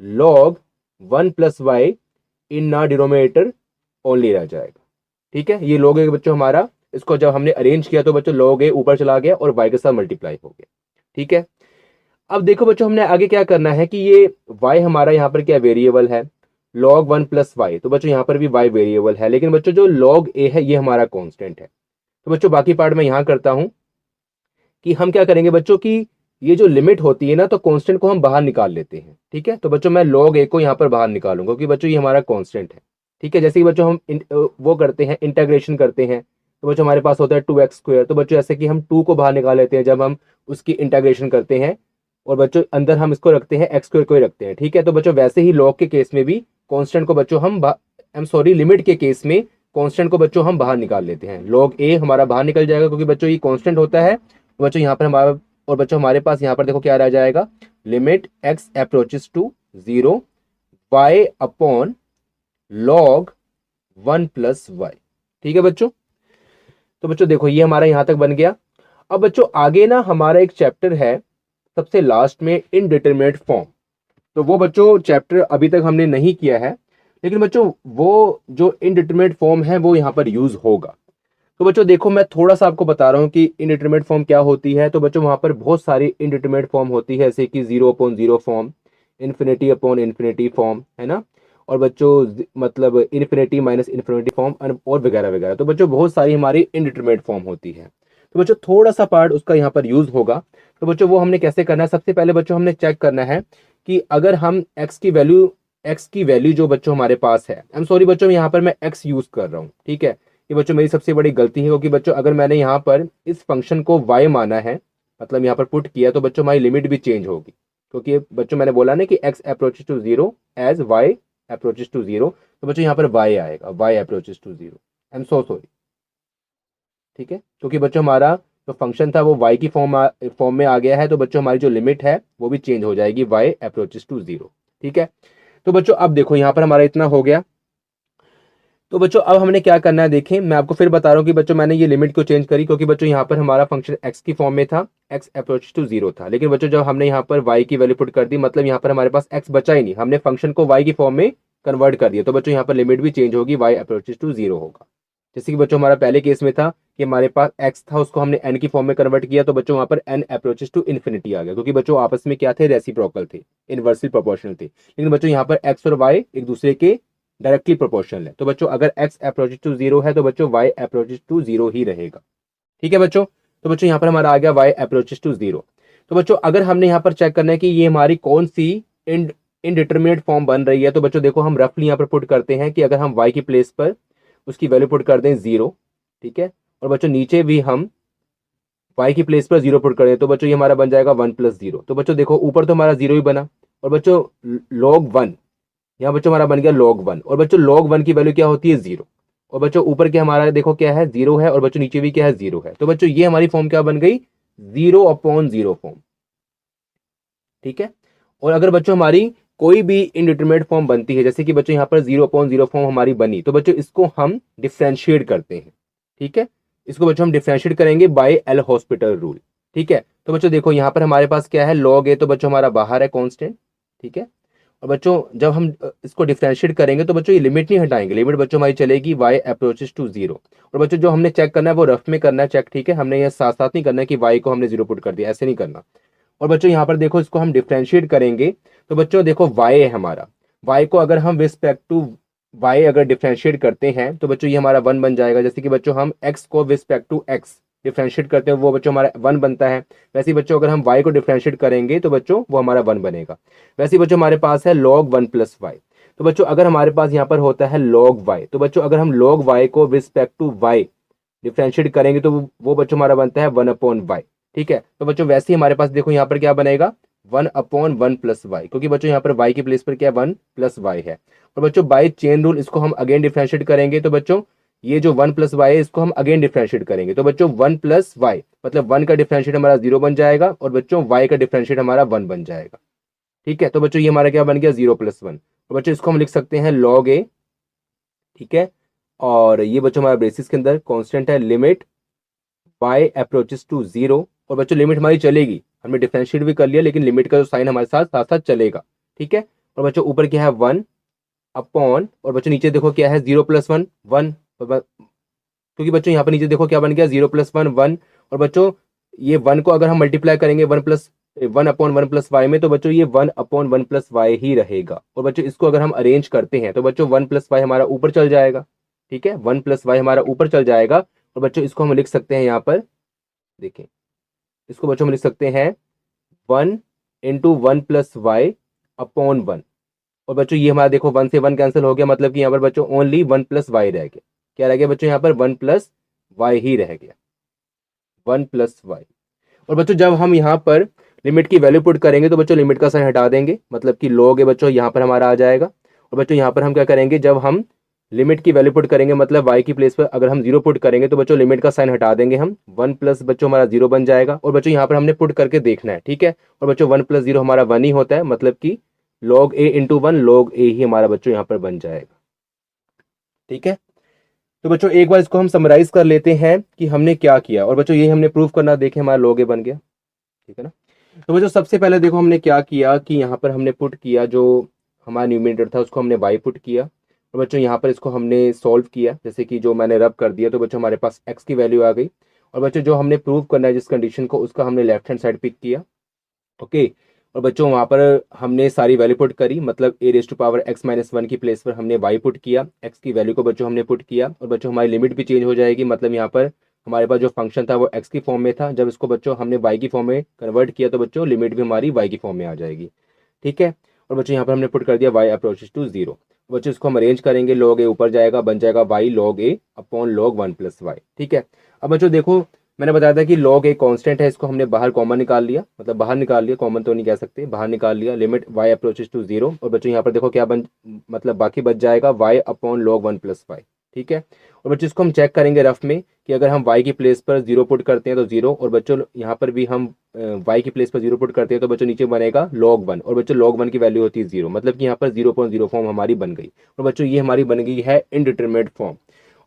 log 1 plus y in ना डिनोमिनेटर ओनली रह जाएगा। ठीक है, ये log a बच्चों हमारा, इसको जब हमने अरेंज किया तो बच्चों log a ऊपर चला गया और y के साथ मल्टीप्लाई हो गया। ठीक है, अब देखो बच्चों हमने आगे क्या करना है कि ये y हमारा यहाँ पर क्या वेरिएबल है, log 1 प्लस वाई, तो बच्चों यहाँ पर भी y वेरिएबल है, लेकिन बच्चों जो log a है ये हमारा कांस्टेंट है। तो बच्चों बाकी पार्ट में यहाँ करता हूँ कि हम क्या करेंगे बच्चों की ये जो लिमिट होती है ना तो कांस्टेंट को हम बाहर निकाल लेते हैं। ठीक है, तो बच्चों मैं log a को यहाँ पर बाहर निकालूंगा क्योंकि बच्चों ये हमारा कांस्टेंट है। ठीक है, जैसे कि बच्चों हम वो करते हैं इंटीग्रेशन करते हैं तो बच्चों हमारे पास होता है 2x²। तो बच्चों ऐसे कि हम 2 को बाहर निकाल लेते हैं जब हम उसकी इंटीग्रेशन करते हैं, और बच्चों अंदर हम इसको रखते हैं x² को ही रखते हैं। ठीक है, तो बच्चों वैसे ही log के केस में भी कांस्टेंट को बच्चों हम लिमिट के केस में कांस्टेंट को बच्चों हम बाहर निकाल लेते हैं। log a हमारा बाहर निकल जाएगा क्योंकि बच्चों ये कांस्टेंट होता है। बच्चों यहाँ पर हमारा, और बच्चों हमारे पास यहाँ पर देखो क्या रह जाएगा, limit x approaches to 0 y upon log 1 plus y. ठीक है बच्चों, तो बच्चों देखो ये हमारा यहाँ तक बन गया। अब बच्चों आगे ना हमारा एक चैप्टर है सबसे लास्ट में, इनडिटरमिनेट फॉर्म। तो वो बच्चों चैप्टर अभी तक हमने नहीं किया है, लेकिन बच्चों वो जो इनडिटरमिनेट फॉर्म है वो यहाँ पर यूज होगा। तो बच्चों देखो मैं थोड़ा सा आपको बता रहा हूँ कि इनडिटरमिनेट फॉर्म क्या होती है। तो बच्चों वहाँ पर बहुत सारी इनडिटरमिनेट फॉर्म होती है, जैसे कि 0/0 form, infinity upon infinity form, है ना, और बच्चों मतलब इन्फिनिटी माइनस इन्फिनिटी फॉर्म और वगैरह वगैरह। तो बच्चों बहुत सारी हमारी इनडिटरमिनेट फॉर्म होती है। तो बच्चों थोड़ा सा पार्ट उसका यहाँ पर यूज होगा। तो बच्चों वो हमने कैसे करना है, सबसे पहले बच्चों हमने चेक करना है कि अगर हम x की वैल्यू जो बच्चों हमारे पास है, आई एम सॉरी बच्चों यहाँ पर मैं x यूज कर रहा हूँ। ठीक है, ये बच्चों मेरी सबसे बड़ी गलती है, क्योंकि बच्चों अगर मैंने यहाँ पर इस फंक्शन को y माना है, मतलब यहाँ पर पुट किया, तो बच्चों हमारी लिमिट भी चेंज होगी, क्योंकि बच्चों मैंने बोला ना कि x approaches to 0 as y approaches to 0, तो बच्चों यहाँ पर y आएगा, y approaches to 0। I am so sorry. ठीक है, क्योंकि बच्चों हमारा जो फंक्शन था वो y की फॉर्म में आ गया है, तो बच्चों हमारी जो लिमिट है वो भी चेंज हो जाएगी, y अप्रोचेस टू 0। ठीक है, तो बच्चों अब देखो यहाँ पर हमारा इतना हो गया। तो बच्चों अब हमने क्या करना है, देखें मैं आपको फिर बता रहा हूँ कि बच्चों मैंने ये लिमिट क्यों चेंज करी, क्योंकि बच्चों यहाँ पर हमारा फंक्शन x की फॉर्म में था, x अप्रोच टू 0 था, लेकिन बच्चों जब हमने यहाँ पर y की वैल्यू पुट कर दी, मतलब यहाँ पर हमारे पास x बचा ही नहीं, हमने फंक्शन को y की फॉर्म में कन्वर्ट कर दिया, तो बच्चों यहाँ पर लिमिट भी चेंज होगी, y अप्रोचेस टू 0 होगा। जैसे कि बच्चों हमारा पहले केस में था कि हमारे पास x था, उसको हमने n की फॉर्म में कन्वर्ट किया, तो बच्चों वहाँ पर n अप्रोचेस टू इन्फिनिटी आ गया, क्योंकि बच्चों आपस में क्या थे, रेसिप्रोकल थे, इनवर्सली प्रोपोर्शनल थे। लेकिन बच्चों यहाँ पर x और y एक दूसरे के डायरेक्टली प्रोपोर्शनल है, तो बच्चों अगर x अप्रोचेस टू 0 है तो बच्चों y अप्रोचेस टू 0 ही रहेगा। ठीक है बच्चों, तो बच्चों यहाँ पर हमारा आ गया y अप्रोचेस टू 0। तो बच्चों अगर हमने यहाँ पर चेक करना है कि ये हमारी कौन सी इनडिटरमिनेट फॉर्म बन रही है, तो बच्चों देखो हम रफली यहाँ पर पुट करते हैं कि अगर हम y की प्लेस पर उसकी वैल्यू पुट कर दें 0, ठीक है, और बच्चों नीचे भी हम y की प्लेस पर 0 पुट कर दें, तो बच्चों ये हमारा बन जाएगा 1 प्लस 0। तो बच्चों देखो ऊपर तो हमारा 0 ही बना, और बच्चों log 1 यहाँ बच्चों हमारा बन गया log 1, और बच्चों log 1 की वैल्यू क्या होती है, 0, और बच्चों ऊपर के हमारा देखो क्या है, 0 है, और बच्चों नीचे भी क्या है, 0 है। तो बच्चों ये हमारी फॉर्म क्या बन गई, 0/0 फॉर्म। ठीक है, और अगर बच्चों हमारी कोई भी इनडिटरमिनेट फॉर्म बनती है, जैसे कि बच्चों यहाँ पर 0/0 फॉर्म हमारी बनी, तो बच्चों इसको हम डिफ्रेंशिएट करते हैं। ठीक है, इसको बच्चों हम डिफ्रेंशिएट करेंगे बाय एल हॉस्पिटल रूल। ठीक है, तो बच्चों देखो यहाँ पर हमारे पास क्या है, log a, तो बच्चों हमारा बाहर है कांस्टेंट। ठीक है, और बच्चों जब हम इसको डिफरेंशिएट करेंगे तो बच्चों ये लिमिट नहीं हटाएंगे, लिमिट बच्चों हमारी चलेगी y अप्रोचेस टू 0। और बच्चों जो हमने चेक करना है वो रफ में करना है चेक। ठीक है, हमने ये साथ साथ नहीं करना है कि y को हमने 0 पुट कर दिया, ऐसे नहीं करना। और बच्चों यहाँ पर देखो इसको हम डिफरेंशिएट करेंगे, तो बच्चों देखो y है हमारा, y को अगर हम रिस्पेक्ट टू y अगर डिफरेंशिएट करते हैं तो बच्चों ये हमारा 1 बन जाएगा। जैसे कि बच्चों हम x को रिस्पेक्ट टू x डिफरेंशिएट करते हैं, वो बच्चों हमारा 1 बनता है। वैसे ही बच्चों अगर हम y को डिफरेंशिएट करेंगे तो बच्चों वो हमारा 1 बनेगा। वैसे ही बच्चों हमारे पास है log 1 प्लस वाई। तो बच्चों अगर हमारे पास यहाँ पर होता है log y, तो बच्चों अगर हम log y को रिस्पेक्ट टू y डिफ्रेंशिएट करेंगे तो वो बच्चों हमारा बनता है 1/y। ठीक है, तो बच्चों वैसे ही हमारे पास देखो यहाँ पर क्या बनेगा 1/1 प्लस वाई, क्योंकि बच्चों यहाँ पर y की प्लेस पर क्या 1 प्लस वाई है। और बच्चों बाई चेन रूल इसको हम अगेन डिफ्रेंशिएट करेंगे, तो बच्चों ये जो 1 प्लस वाई है इसको हम अगेन डिफ्रेंशिएट करेंगे, तो बच्चों 1 प्लस वाई मतलब 1 का डिफ्रेंशिएट हमारा 0 बन जाएगा और बच्चों y का डिफ्रेंशिएट हमारा 1 बन जाएगा। ठीक है, तो बच्चों ये हमारा क्या बन गया 0+1। तो बच्चों इसको हम लिख सकते हैं log a। ठीक है, और ये बच्चों हमारा ब्रेसिस के अंदर कांस्टेंट है लिमिट y अप्रोचेस टू 0। और बच्चों लिमिट हमारी चलेगी, हमने डिफरेंशिएट भी कर लिया लेकिन लिमिट का जो साइन हमारे साथ साथ साथ चलेगा। ठीक है, और बच्चों ऊपर क्या है 1 अपॉन, और बच्चों नीचे देखो क्या है 0+1 1, क्योंकि बच्चों यहाँ पर नीचे देखो क्या बन गया 0+1 1। और बच्चों ये 1 को अगर हम मल्टीप्लाई करेंगे 1/1 प्लस वाई में, तो बच्चों ये 1/1 प्लस वाई ही रहेगा। और बच्चों इसको अगर हम अरेंज करते हैं तो बच्चों 1 प्लस वाई हमारा ऊपर चल जाएगा। ठीक है, 1 प्लस वाई हमारा ऊपर चल जाएगा। और बच्चों इसको हम लिख सकते हैं यहाँ पर, देखें इसको बच्चों हम लिख सकते हैं 1/1 + y/1। और बच्चों ये हमारा देखो 1 से 1 कैंसिल हो गया, मतलब कि यहाँ पर बच्चों ओनली 1 + y रह गया। क्या रह गया बच्चों यहाँ पर 1 + y ही रह गया, 1 + y। और बच्चों जब हम यहाँ पर लिमिट की वैल्यू पुट करेंगे तो बच्चों लिमिट का साइन हटा देंगे, मतलब कि log है बच्चों यहाँ पर हमारा आ जाएगा। और बच्चों यहाँ पर हम क्या करेंगे, जब हम लिमिट की वैल्यू पुट करेंगे मतलब y की प्लेस पर अगर हम 0 पुट करेंगे तो बच्चों लिमिट का साइन हटा देंगे हम, 1 प्लस बच्चों हमारा 0 बन जाएगा। और बच्चों यहाँ पर हमने पुट करके देखना है। ठीक है, और बच्चों 1 + 0 हमारा 1 ही होता है, मतलब कि log a × 1 log a ही हमारा बच्चों यहाँ पर बन जाएगा। ठीक है, तो बच्चों एक बार इसको हम समराइज कर लेते हैं कि हमने क्या किया, और बच्चों यही हमने प्रूव करना, देखें हमारा log a बन गया। ठीक है ना, तो बच्चों सबसे पहले देखो हमने क्या किया कि यहाँ पर हमने पुट किया जो हमारा न्यूमरेटर था उसको हमने y पुट किया। और बच्चों यहाँ पर इसको हमने सॉल्व किया, जैसे कि जो मैंने रब कर दिया, तो बच्चों हमारे पास x की वैल्यू आ गई। और बच्चों जो हमने प्रूव करना है जिस कंडीशन को, उसका हमने लेफ्ट हैंड साइड पिक किया। ओके, और बच्चों वहाँ पर हमने सारी वैल्यू पुट करी, मतलब a⁻x-1 की प्लेस पर हमने y पुट किया, x की वैल्यू को बच्चों हमने पुट किया। और बच्चों हमारी लिमिट भी चेंज हो जाएगी, मतलब यहाँ पर हमारे पास जो फंक्शन था वो x की फॉर्म में था, जब इसको बच्चों हमने y की फॉर्म में कन्वर्ट किया तो बच्चों लिमिट भी हमारी y की फॉर्म में आ जाएगी। ठीक है, और बच्चों यहाँ पर हमने पुट कर दिया y अप्रोचेस टू 0। बच्चों इसको हम अरेंज करेंगे, log a ऊपर जाएगा, बन जाएगा y log a upon log 1 + y। ठीक है, अब बच्चों देखो मैंने बताया था कि log एक कांस्टेंट है, इसको हमने बाहर कॉमन निकाल लिया, मतलब बाहर निकाल लिया, कॉमन तो नहीं कह सकते, बाहर निकाल लिया, लिमिट y अप्रोचेस टू 0। और बच्चों यहाँ पर देखो क्या मतलब बाकी बच जाएगा y अपॉन log 1 + y। ठीक है, और बच्चों इसको हम चेक करेंगे रफ में कि अगर हम y की प्लेस पर 0 पुट करते हैं तो 0, और बच्चों यहाँ पर भी हम y की प्लेस पर 0 पुट करते हैं तो बच्चों नीचे बनेगा log 1, और बच्चों log 1 की वैल्यू होती है 0, मतलब कि यहाँ पर 0.0 फॉर्म हमारी बन गई। और बच्चों ये हमारी बन गई है इनडिटरमिनेट फॉर्म।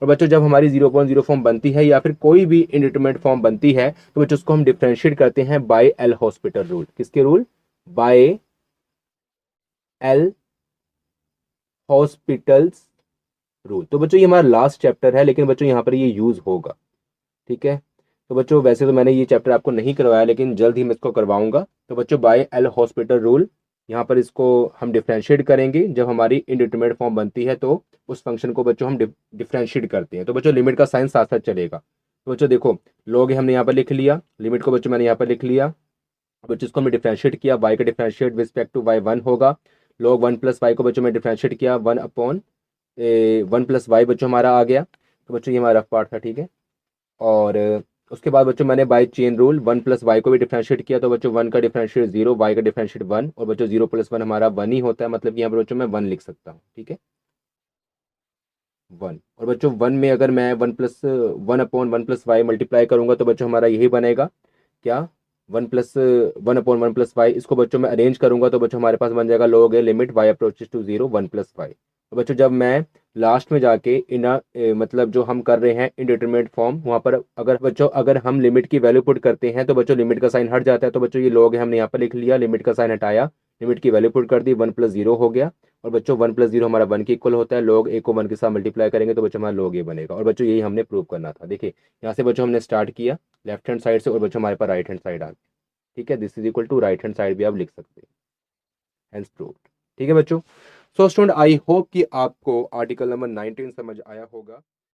और बच्चों जब हमारी 0.0 फॉर्म बनती है या फिर कोई भी इनडिटरमिनेट फॉर्म बनती है तो बच्चों उसको हम डिफरेंशिएट करते हैं बाय एल हॉस्पिटल रूल। किसके rule? By L hospitals rule. तो बच्चों ये हमारा लास्ट चैप्टर है, लेकिन बच्चों यहाँ पर ये यूज होगा। ठीक है, तो बच्चों वैसे तो मैंने ये चैप्टर आपको नहीं करवाया, लेकिन जल्द ही मैं इसको करवाऊंगा। तो बच्चों बाय एल हॉस्पिटल रूल, यहाँ पर इसको हम डिफरेंशिएट करेंगे, जब हमारी इनडिटरमिनेट फॉर्म बनती है तो उस फंक्शन को बच्चों हम डिफरेंशिएट करते हैं, तो बच्चों लिमिट का साइन साथ साथ चलेगा। तो बच्चों देखो log हमने यहाँ पर लिख लिया, लिमिट को बच्चों मैंने यहाँ पर लिख लिया, बच्चों इसको हमने डिफरेंशिएट किया, y का differentiate with respect to y 1 होगा। log 1 + y को बच्चों में डिफरेंशिएट किया 1/1 + y बच्चों हमारा आ गया। तो बच्चों ये हमारा रफ पार्ट था। ठीक है, और उसके बाद बच्चों मैंने बाय चेन रूल 1 + y को भी डिफरेंशिएट किया, तो बच्चों 1 का डिफरेंशिएट 0, y का डिफरेंशिएट 1, और बच्चों 0+1 हमारा 1 ही होता है, मतलब कि यहाँ पर बच्चों मैं 1 लिख सकता हूँ। ठीक है, 1। और बच्चों 1 में अगर मैं 1/1 + y मल्टीप्लाई करूंगा तो बच्चों हमारा यही बनेगा, क्या 1/1 + y। इसको बच्चों मैं अरेंज करूंगा तो बच्चों हमारे पास बन जाएगा log a limit y approaches to 0 1 + y। तो बच्चों जब मैं लास्ट में जाके मतलब जो हम कर रहे हैं इनडिटरमिनेट फॉर्म, वहाँ पर अगर हम लिमिट की वैल्यू पुट करते हैं तो बच्चों लिमिट का साइन हट जाता है। तो बच्चों ये log है हमने यहाँ पर लिख लिया, लिमिट का साइन हटाया, लिमिट की वैल्यू पुट कर दी, 1 + 0 हो गया। और बच्चों 1 + 0 हमारा 1 के इक्वल होता है, log a को 1 के साथ मल्टीप्लाई करेंगे तो बच्चों हमारा log a बनेगा। और बच्चों यही हमने प्रूव करना था। देखिए यहाँ से बच्चों हमने स्टार्ट किया लेफ्ट हैंड साइड से, और बच्चों हमारे पास राइट हैंड साइड आ गया। ठीक है, this is equal to right hand side भी आप लिख सकते हैं, हेंस प्रूव्ड। ठीक है बच्चों, सो स्टूडेंट आई होप कि आपको आर्टिकल नंबर 19 समझ आया होगा।